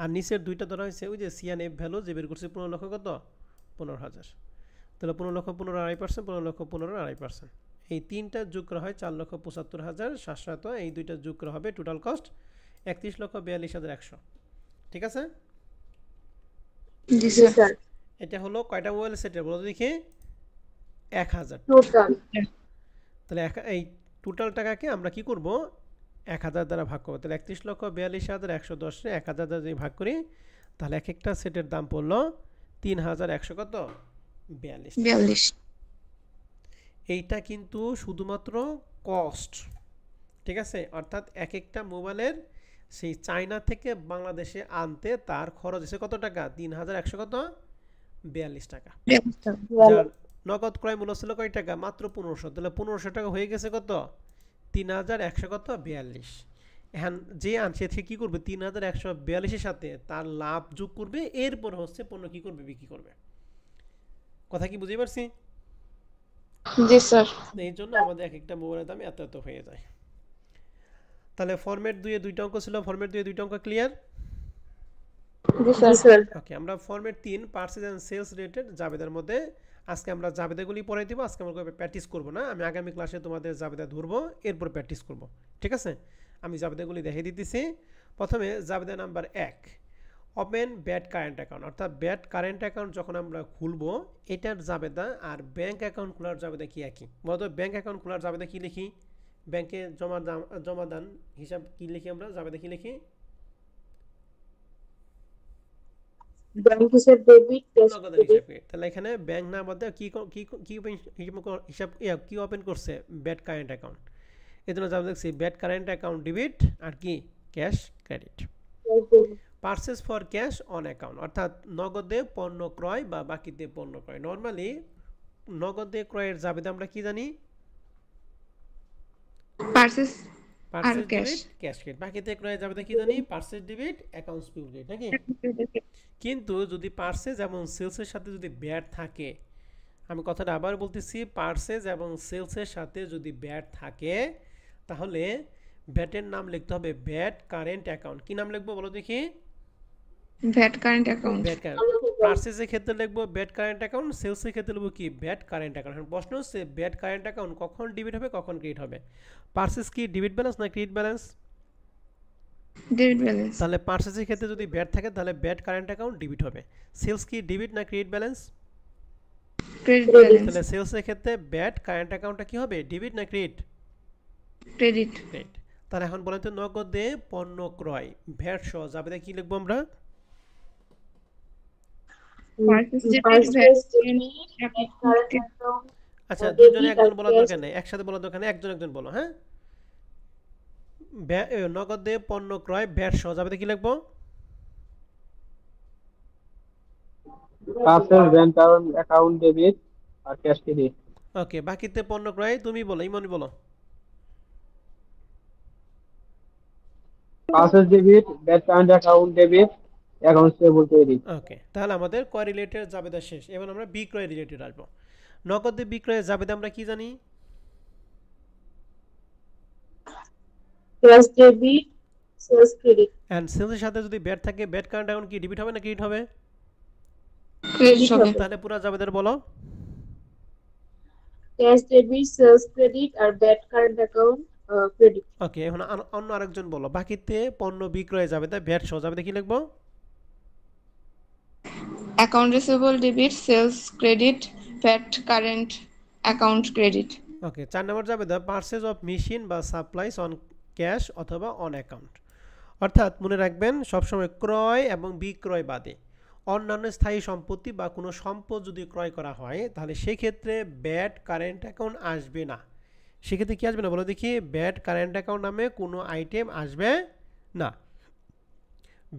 আর নিচের দুইটা ধরা হয়েছে ওই যে সিএনএফ ভ্যালু যে বের করছে 15 লক্ষ কত 15,000। তাহলে 15,15,000 2.5%, 15,15,000 2.5%, এই তিনটা যোগ করা হয় 4,75,700। এই দুইটা যোগ করা হবে টোটাল কস্ট 31,42,100। ঠিক আছে? জি স্যার। এটা হলো কয়টা মোবাইল সেটের বলো দেখি? 1000 টোটাল। তাহলে এই টোটাল টাকাকে আমরা কি করব 1000 দ্বারা ভাগ করব। তাহলে 31,42,110 1000 দ্বারা যদি ভাগ করি তাহলে এক একটা সেটের দাম পড়লো 3,100 কত 42। এইটা কিন্তু শুধুমাত্র কস্ট, ঠিক আছে? অর্থাৎ এক একটা মোবাইলের সেই চায়না থেকে বাংলাদেশে আনতে তার খরচ এসে কত টাকা? 3,100 কত 42 টাকা। যার নগদ ক্রয় মূল্য ছিল কয় টাকা? মাত্র 1500। তাহলে 1500 টাকা হয়ে গেছে কত 3,100 কত 42। এখন যে আনছে সে কি করবে 3,142 এর সাথে তার লাভ যোগ করবে, এরপর হচ্ছে পণ্য কি করবে বিক্রি করবে। কথা কি বুঝতে পারছি? জি স্যার। এই জন্য আমাদের এক একটা মোবাইলের দাম এত এত হয়ে যায়। তাহলে ফরম্যাট 2 এ দুইটা অঙ্ক ছিল, ফরম্যাট 2 এ দুইটা অঙ্ক ক্লিয়ার? জি স্যার। ওকে, আমরা format 3 purchase and sales related জাবেদার মধ্যে আজকে আমরা জাবেদাগুলি পড়াই দিব। আজকে আমরা প্র্যাকটিস করব না, আমি আগামী ক্লাসে তোমাদের জাবেদা ধরবো, এরপর প্র্যাকটিস করব। ঠিক আছে? আমি জাবেদাগুলি দেখিয়ে দিতেছি। প্রথমে জাবেদা number 1, open VAT current account. অর্থাৎ ব্যাট কারেন্ট অ্যাকাউন্ট যখন আমরা খুলবো এটার জাবেদা আর ব্যাংক অ্যাকাউন্ট খোলার জাবেদা কি একই? বলতো ব্যাংক অ্যাকাউন্ট খোলার জাবেদা কি লিখি? ব্যাংকে জমাদান হিসাব কি লিখি আমরা? জাবেদা কি লিখি? ব্যাংক হিসাব ডেবিট, ক্যাশ নগদের ক্রেডিট। হিসাব ক্রেডিট। তাহলে এখানে ব্যাংক না বাদ দিয়ে কি ওপেন করছে? Bad current account. এই জন্য আমরা দেখছি ব্যাড কারেন্ট অ্যাকাউন্ট ডেবিট আর কি cash credit. Cash debit. Purchase for cash on account, অর্থাৎ নগদে পণ্য ক্রয় বা বাকিতে পণ্য ক্রয়। নর্মালি নগদে ক্রয়ের জাবেদা আমরা কি জানি? পার্সেস আর purchase cash. Debit cash credit. বাকিতে ক্রয়ের জাবেদা কি জানি? পারচেস ডেবিট অ্যাকাউন্টস পেয়েবল নাকি? কিন্তু যদি পারচেজ এবং সেলসের সাথে যদি ব্যাড থাকে, আমি কথাটা আবার বলতেছি, পারচেজ এবং সেলসের সাথে যদি ব্যাড থাকে তাহলে ব্যাটের নাম লিখতে হবে ব্যাড কারেন্ট অ্যাকাউন্ট। কি নাম লিখবো বলো দেখি? VAT current account. Bad current. পারচেজের ক্ষেত্রে লিখবো ব্যাড কারেন্ট অ্যাকাউন্ট, সেলসের ক্ষেত্রে লিখবো কি? Bad current account. এখন প্রশ্ন হচ্ছে ব্যাড কারেন্ট অ্যাকাউন্ট কখন ডেবিট হবে কখন ক্রেডিট হবে? পারচেজ কি ডেবিট ব্যালেন্স না ক্রেডিট ব্যালেন্স? Debit balance. তাহলে পারচেজের ক্ষেত্রে যদি ব্যাড থাকে তাহলে ব্যাড কারেন্ট অ্যাকাউন্ট ডেবিট হবে। সেলস কি ডেবিট না ক্রেডিট ব্যালেন্স? Credit balance. তাহলে সেলসের ক্ষেত্রে ব্যাড কারেন্ট অ্যাকাউন্টটা কি হবে? ডেবিট না ক্রেডিট? ক্রেডিট। ক্রেডিট। তাহলে এখন বলেন তো নগদে পণ্য ক্রয় ভ্যাট সহ জাবেদা কি লিখবো আমরা? Purchase debit purchase VAT debit, current account, আচ্ছা দুজনে ডেবিট আর একজন বলার ক্যাশ। দরকার নেই, একসাথে বলার দরকার নেই, একজন একজন বলো। হ্যাঁ, নগদে পণ্য ক্রয় ভ্যাট সহ জাবেদা কি লিখবো? পার্সেস ব্যাংক অ্যাকাউন্ট ডেবিট আর ক্যাশ ক্রেডিট। ওকে, বাকিতে পণ্য ক্রয় তুমি বলো, ইমনি বলো। Purchase debit, bank current account debit, accounts payable credit. Okay, তাহলে আমাদের ক্রয় রিলেটেড জাবেদা শেষ। এবার আমরা বিক্রয় রিলেটেড আসবো। নগদে বিক্রয়ের জাবেদা আমরা কি জানি? Cash debit, sales credit. And সেলসের সাথে যদি ব্যাট থাকে, ব্যাট কারেন্ট অ্যাকাউন্ট কি ডেবিট হবে না ক্রেডিট হবে? ক্রেডিট হবে। তাহলে পুরো জাবেদার বলো। ক্যাশ ডেবিট, সেলস ক্রেডিট আর ব্যাড কারেন্ট অ্যাকাউন্ট ক্রেডিট। ওকে, এখন অন্য আরেকজন বলো, বাকিতে পণ্য বিক্রয় জাবেদা ভ্যাট সহ জাবেদা কি লিখবো? Account receivable debit, sales credit, VAT current account credit. Okay, 4 নম্বর জাবেদা পারচেজ অফ মেশিন বা সাপ্লাইস অন ক্যাশ অথবা অন অ্যাকাউন্ট। অর্থাৎ মনে রাখবেন সবসময় ক্রয় এবং বিক্রয় বাদে অন্যান্য স্থায়ী সম্পত্তি বা কোনো সম্পদ যদি ক্রয় করা হয় তাহলে সেক্ষেত্রে ব্যাড কারেন্ট অ্যাকাউন্ট আসবে না। সেক্ষেত্রে কি আসবে না বলো দেখি? ব্যাড কারেন্ট অ্যাকাউন্ট নামে কোনো আইটেম আসবে না।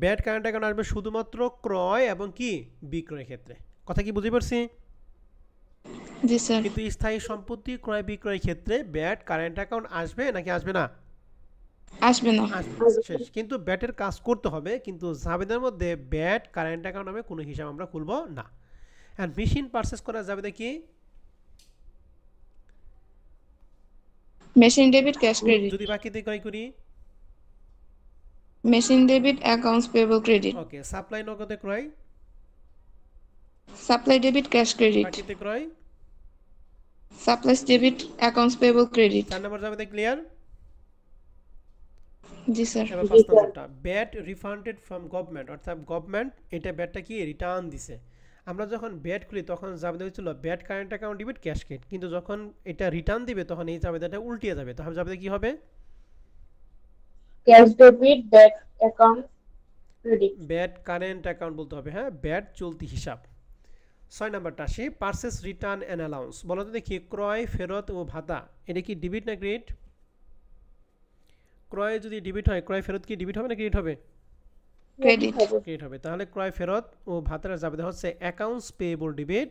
ব্যাড কারেন্ট অ্যাকাউন্ট আসবে শুধুমাত্র ক্রয় এবং কি বিক্রয়ের ক্ষেত্রে। কথা কি বুঝতে পারছি? জি স্যার। কিন্তু স্থায়ী সম্পত্তি ক্রয় বিক্রয়ের ক্ষেত্রে ব্যাড কারেন্ট অ্যাকাউন্ট আসবে নাকি আসবে না? আসবে না। আসবে না। শেষ। কিন্তু ব্যাটের কাজ করতে হবে, কিন্তু জাবেদার মধ্যে ব্যাড কারেন্ট অ্যাকাউন্ট নামে কোনো হিসাব আমরা খুলবো না। এন্ড মেশিন পারচেজ করা যাবে কি? Machine debit, cash credit. যদি বাকিতে ক্রয় করি? Machine debit, accounts payable credit. Okay, supply নগদে ক্রয়? Supply debit, cash credit. বাকিতে ক্রয়? Supplies debit, accounts payable credit. 4 নম্বর জাবেদা ক্লিয়ার? জি স্যার। এবার 5 নম্বরটা ব্যাট রিফান্ডেড ফ্রম গভর্নমেন্ট, অর্থাৎ গভর্নমেন্ট এটা ব্যাটটা কি রিটার্ন দিছে। আমরা যখন ব্যাট খুলি তখন জাবেদা হচ্ছিল bat current account debit cash credit, কিন্তু যখন এটা রিটার্ন দিবে তখন এই জাবেদাটা উল্টিয়ে যাবে। তখন জাবেদা কি হবে? Cash debit, bad account credit. Bat current account বলতে হবে। হ্যাঁ, ব্যাট চলতি হিসাব। 6 নম্বরটা আসি পারচেস রিটার্ন অ্যান্ড অ্যালাউন্স। বলো তো দেখি ক্রয় ফেরত ও ভাতা এটা কি ডেবিট না ক্রেডিট? ক্রয় যদি ডেবিট হয় ক্রয় ফেরত কি ডেবিট হবে না ক্রেডিট হবে? ক্রেডিট। ক্রেডিট হবে। তাহলে ক্রয় ফেরত ও ভাতার জাবেদা হচ্ছে accounts payable debit,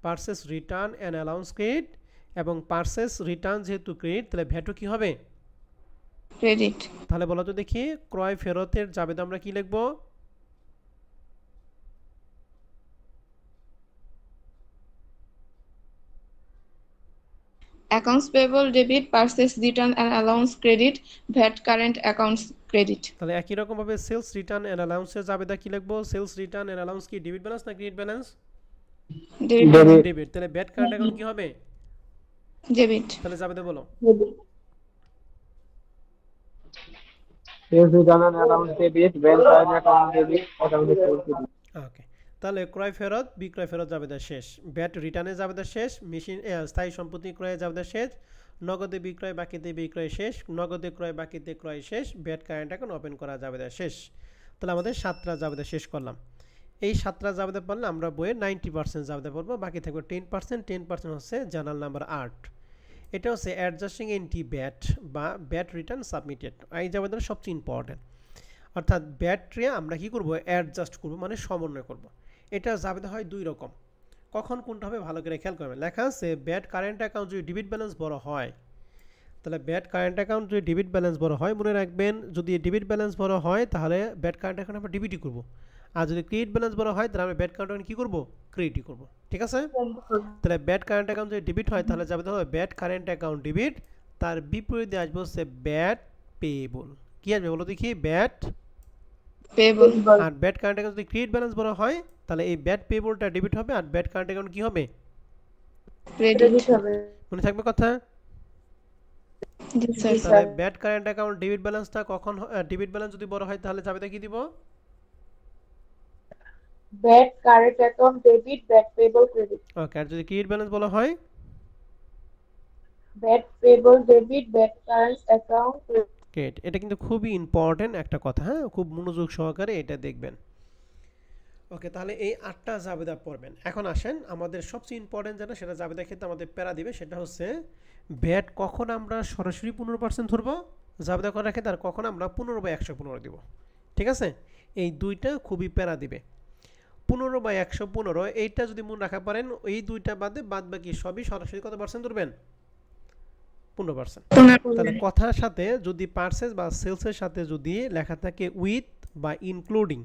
purchase return and allowance credit, এবং পারচেস রিটার্ন যেহেতু ক্রেডিট তাহলে ভ্যাটও কি হবে? ক্রেডিট। তাহলে বলো তো দেখি ক্রয় ফেরতের জাবেদা আমরা কি লিখবো? Accounts payable debit, purchase return and allowance credit, VAT current accounts credit. তাহলে একই রকম ভাবে সেলস রিটার্ন এন্ড অ্যালাউন্সের জাবেদা কি লিখবো? সেলস রিটার্ন এন্ড অ্যালাউন্স কি ডেবিট ব্যালেন্স না ক্রেডিট ব্যালেন্স? ডেবিট। ডেবিট। তাহলে ব্যাট কারেন্ট অ্যাকাউন্ট কি হবে? ডেবিট। তাহলে জাবেদা বলো। Sales return and account debit, bank current account debit, account payable credit. Okay, তাহলে ক্রয় ফেরত বিক্রয় ফেরত জাবেদা শেষ, ব্যাট রিটার্নের জাবেদা শেষ, মেশিন স্থায়ী সম্পত্তি ক্রয়ের জাবেদা শেষ, নগদে বিক্রয় বাকিতে বিক্রয় শেষ, নগদে ক্রয় বাকিতে ক্রয় শেষ, ব্যাট কারেন্ট অ্যাকাউন্ট ওপেন করা জাবেদা শেষ। তাহলে আমাদের 7টা জাবেদা শেষ করলাম। এই 7টা জাবেদা পারলে আমরা বইয়ের 90% জাবেদা পড়বো, বাকি থাকবে 10% হচ্ছে জার্নাল নাম্বার 8। এটা হচ্ছে অ্যাডজাস্টিং এন্টি ব্যাট বা ব্যাট রিটার্ন সাবমিটেড, এই জাবেদাটা সবচেয়ে ইম্পর্টেন্ট। অর্থাৎ ব্যাটরে আমরা কি করব, অ্যাডজাস্ট করব, মানে সমন্বয় করব। এটা জাবেদা হয় দুই রকম, কখন কোনটা হবে ভালো করে খেয়াল করবেন। লেখা আছে ব্যাট কারেন্ট অ্যাকাউন্ট যদি ডেবিট ব্যালেন্স বড় হয়, তাহলে ব্যাট কারেন্ট অ্যাকাউন্ট যদি ডেবিট ব্যালেন্স বড় হয়, মনে রাখবেন যদি ডেবিট ব্যালেন্স বড় হয় তাহলে ব্যাট কারেন্ট অ্যাকাউন্ট আমরা ডেবিটই করব, আর যদি ক্রেডিট ব্যালেন্স বড় হয় তাহলে আমরা ব্যাট কারেন্ট অ্যাকাউন্ট কী করব, ক্রেডিটই করব। ঠিক আছে, তাহলে ব্যাট কারেন্ট অ্যাকাউন্ট যদি ডেবিট হয় তাহলে যাবে হবে ব্যাট কারেন্ট অ্যাকাউন্ট ডেবিট, তার বিপরীতে আসবে হচ্ছে ব্যাট পেয়েবল। কি আসবে বলো দেখি, ব্যাট পেবল। আর ব্যাট কারেন্ট অ্যাকাউন্ট যদি ক্রেডিট ব্যালেন্স বড় হয় তাহলে এই ব্যাট পেয়েবলটা ডেবিট হবে, আর ব্যাট কারেন্ট অ্যাকাউন্ট কি হবে, ক্রেডিট। মনে থাকবে কথা। জি স্যার। তাহলে ব্যাট কারেন্ট অ্যাকাউন্ট ডেবিট ব্যালেন্সটা কখন, ডেবিট ব্যালেন্স যদি বড় হয় তাহলে যাবে কি দিব, VAT current account debit, VAT payable credit. Okay, আর যদি ক্রেডিট ব্যালেন্স বলা হয় VAT payable debit, VAT current account credit. এটা কিন্তু খুবই ইম্পর্টেন্ট একটা কথা, হ্যাঁ, খুব মনোযোগ সহকারে এটা দেখবেন। ওকে, তাহলে এই 8টা জাবেদা পড়বেন। এখন আসেন আমাদের সবচেয়ে ইম্পর্টেন্ট যেটা, সেটা জাবেদা ক্ষেত্রে আমাদের প্যারা দিবে, সেটা হচ্ছে ব্যাট কখন আমরা সরাসরি 15% ধরবো জাবেদা করার ক্ষেত্রে, আর কখন আমরা 15/115 দিব। ঠিক আছে, এই দুইটা খুবই প্যারা দিবে। 15/115 এইটা যদি মনে রাখা পারেন, এই দুইটা বাদে বাদ বাকি সবই সরাসরি কত পার্সেন্ট ধরবেন, 15%। তাহলে কথার সাথে যদি পার্সেস বা সেলসের সাথে যদি লেখা থাকে উইথ বা ইনক্লুডিং,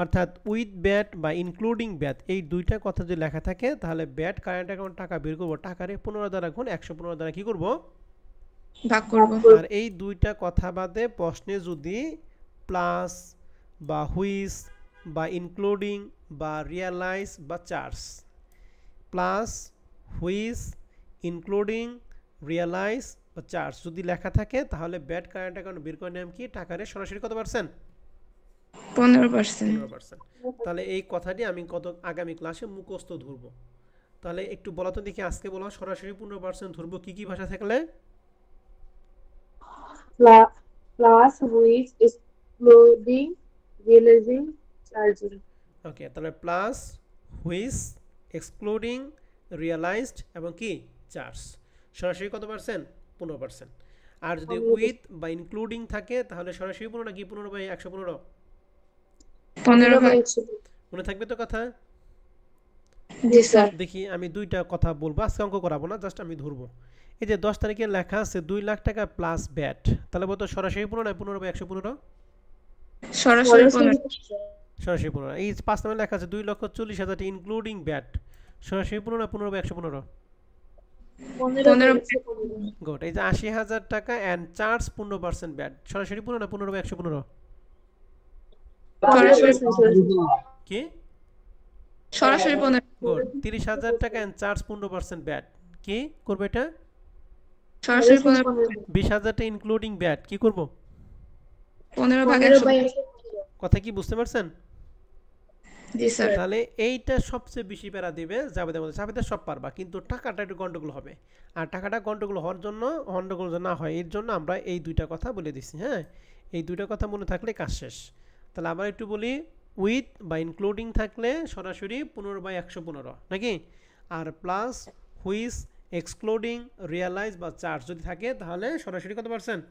অর্থাৎ উইথ ব্যাট বা ইনক্লুডিং ব্যাট, এই দুইটা কথা যদি লেখা থাকে তাহলে ব্যাট কারেন্ট অ্যাকাউন্ট টাকা বের করবো, টাকারে 15 দ্বারা গুণ 115 দ্বারা কি করব, ভাগ করব। আর এই দুইটা কথা বাদে প্রশ্নে যদি প্লাস বা হুইচ বা ইনক্লুডিং বা রিয়ালাইজ বা charge, plus which including realise বা চার্জ যদি লেখা থাকে তাহলে ব্যাট কারেন্ট অ্যাকাউন্ট বের করে নিলাম কি, টাকারে সরাসরি কত পার্সেন্ট, 15%। 15%। তাহলে এই কথাটি আমি আগামী ক্লাসে মুখস্থ ধরবো। তাহলে একটু বলা তো দেখি, আজকে বলা সরাসরি 15% ধরবো কি কি ভাষা থাকলে, plus which excluding realising charging. Okay, তাহলে প্লাস হুইচ এক্সক্লুডিং রিয়ালাইজড এবং কি চার্জ, সরাসরি কত পার্সেন্ট, 15%। আর যদি উইথ বা ইনক্লুডিং থাকে তাহলে সরাসরি 15 নাকি 15/115, 15/100। মনে থাকবে তো কথা। জি স্যার। দেখি আমি দুইটা কথা বলবো, আজকে অঙ্ক করাবো না, জাস্ট আমি ধরবো। এই যে 10 তারিখে লেখা আছে 2 লাখ টাকা প্লাস ব্যাট, তাহলে বলতো সরাসরি 15 না 15/115, সরাসরি 15। সরাসরি 15। এই 5 নামে লেখা আছে 2,40,000 ইনক্লুডিং ব্যাট, সরাসরি 15 না 15/115, 15। গুড। এই যে 80,000 টাকা এন্ড চার্জ 15% ব্যাট, সরাসরি 15 না 15/115, কি, সরাসরি 15। গুড। 30,000 টাকা এন্ড চার্জ 15% ব্যাট, কি করবে এটা, সরাসরি 15। 20,000 টাকা ইনক্লুডিং ব্যাট, কি করব, 15/100। কথা কি বুঝতে পারছেন। জি স্যার। তাহলে এইটা সবচেয়ে বেশি প্যারা দিবে জাবেদার মধ্যে, জাবেদা সব পারবা কিন্তু টাকাটা একটু গন্ডগোল হবে, আর টাকাটা গন্ডগোল হওয়ার জন্য, গন্ডগোল যেন না হয় এর জন্য আমরা এই দুইটা কথা বলে দিচ্ছি। হ্যাঁ, এই দুইটা কথা মনে থাকলে কাজ শেষ। তাহলে আবার একটু বলি, উইথ বা ইনক্লুডিং থাকলে সরাসরি 15/115 নাকি, আর প্লাস হুইচ এক্সক্লুডিং রিয়ালাইজ বা চার্জ যদি থাকে তাহলে সরাসরি কত পার্সেন্ট,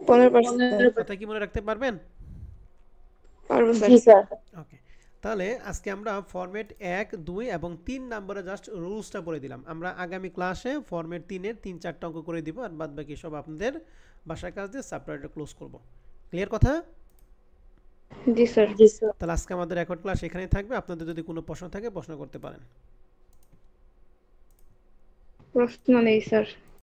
15%। কথা কি মনে রাখতে পারবেন। পারবো জি স্যার। স্যার। ওকে, তাহলে আজকে আমরা ফরম্যাট 1, 2 এবং 3 নম্বরে জাস্ট রুলসটা বলে দিলাম। আমরা আগামী ক্লাসে ফরম্যাট 3-এর 3-4টা অঙ্ক করে দিব, আর বাদ বাকি সব আপনাদের বাসার কাজ দিয়ে চ্যাপ্টারটা ক্লোজ করব। ক্লিয়ার কথা। জি স্যার। জি স্যার। তাহলে আজকে আমাদের রেকর্ড ক্লাস এখানেই থাকবে, আপনাদের যদি কোনো প্রশ্ন থাকে প্রশ্ন করতে পারেন। প্রশ্ন নেই স্যার।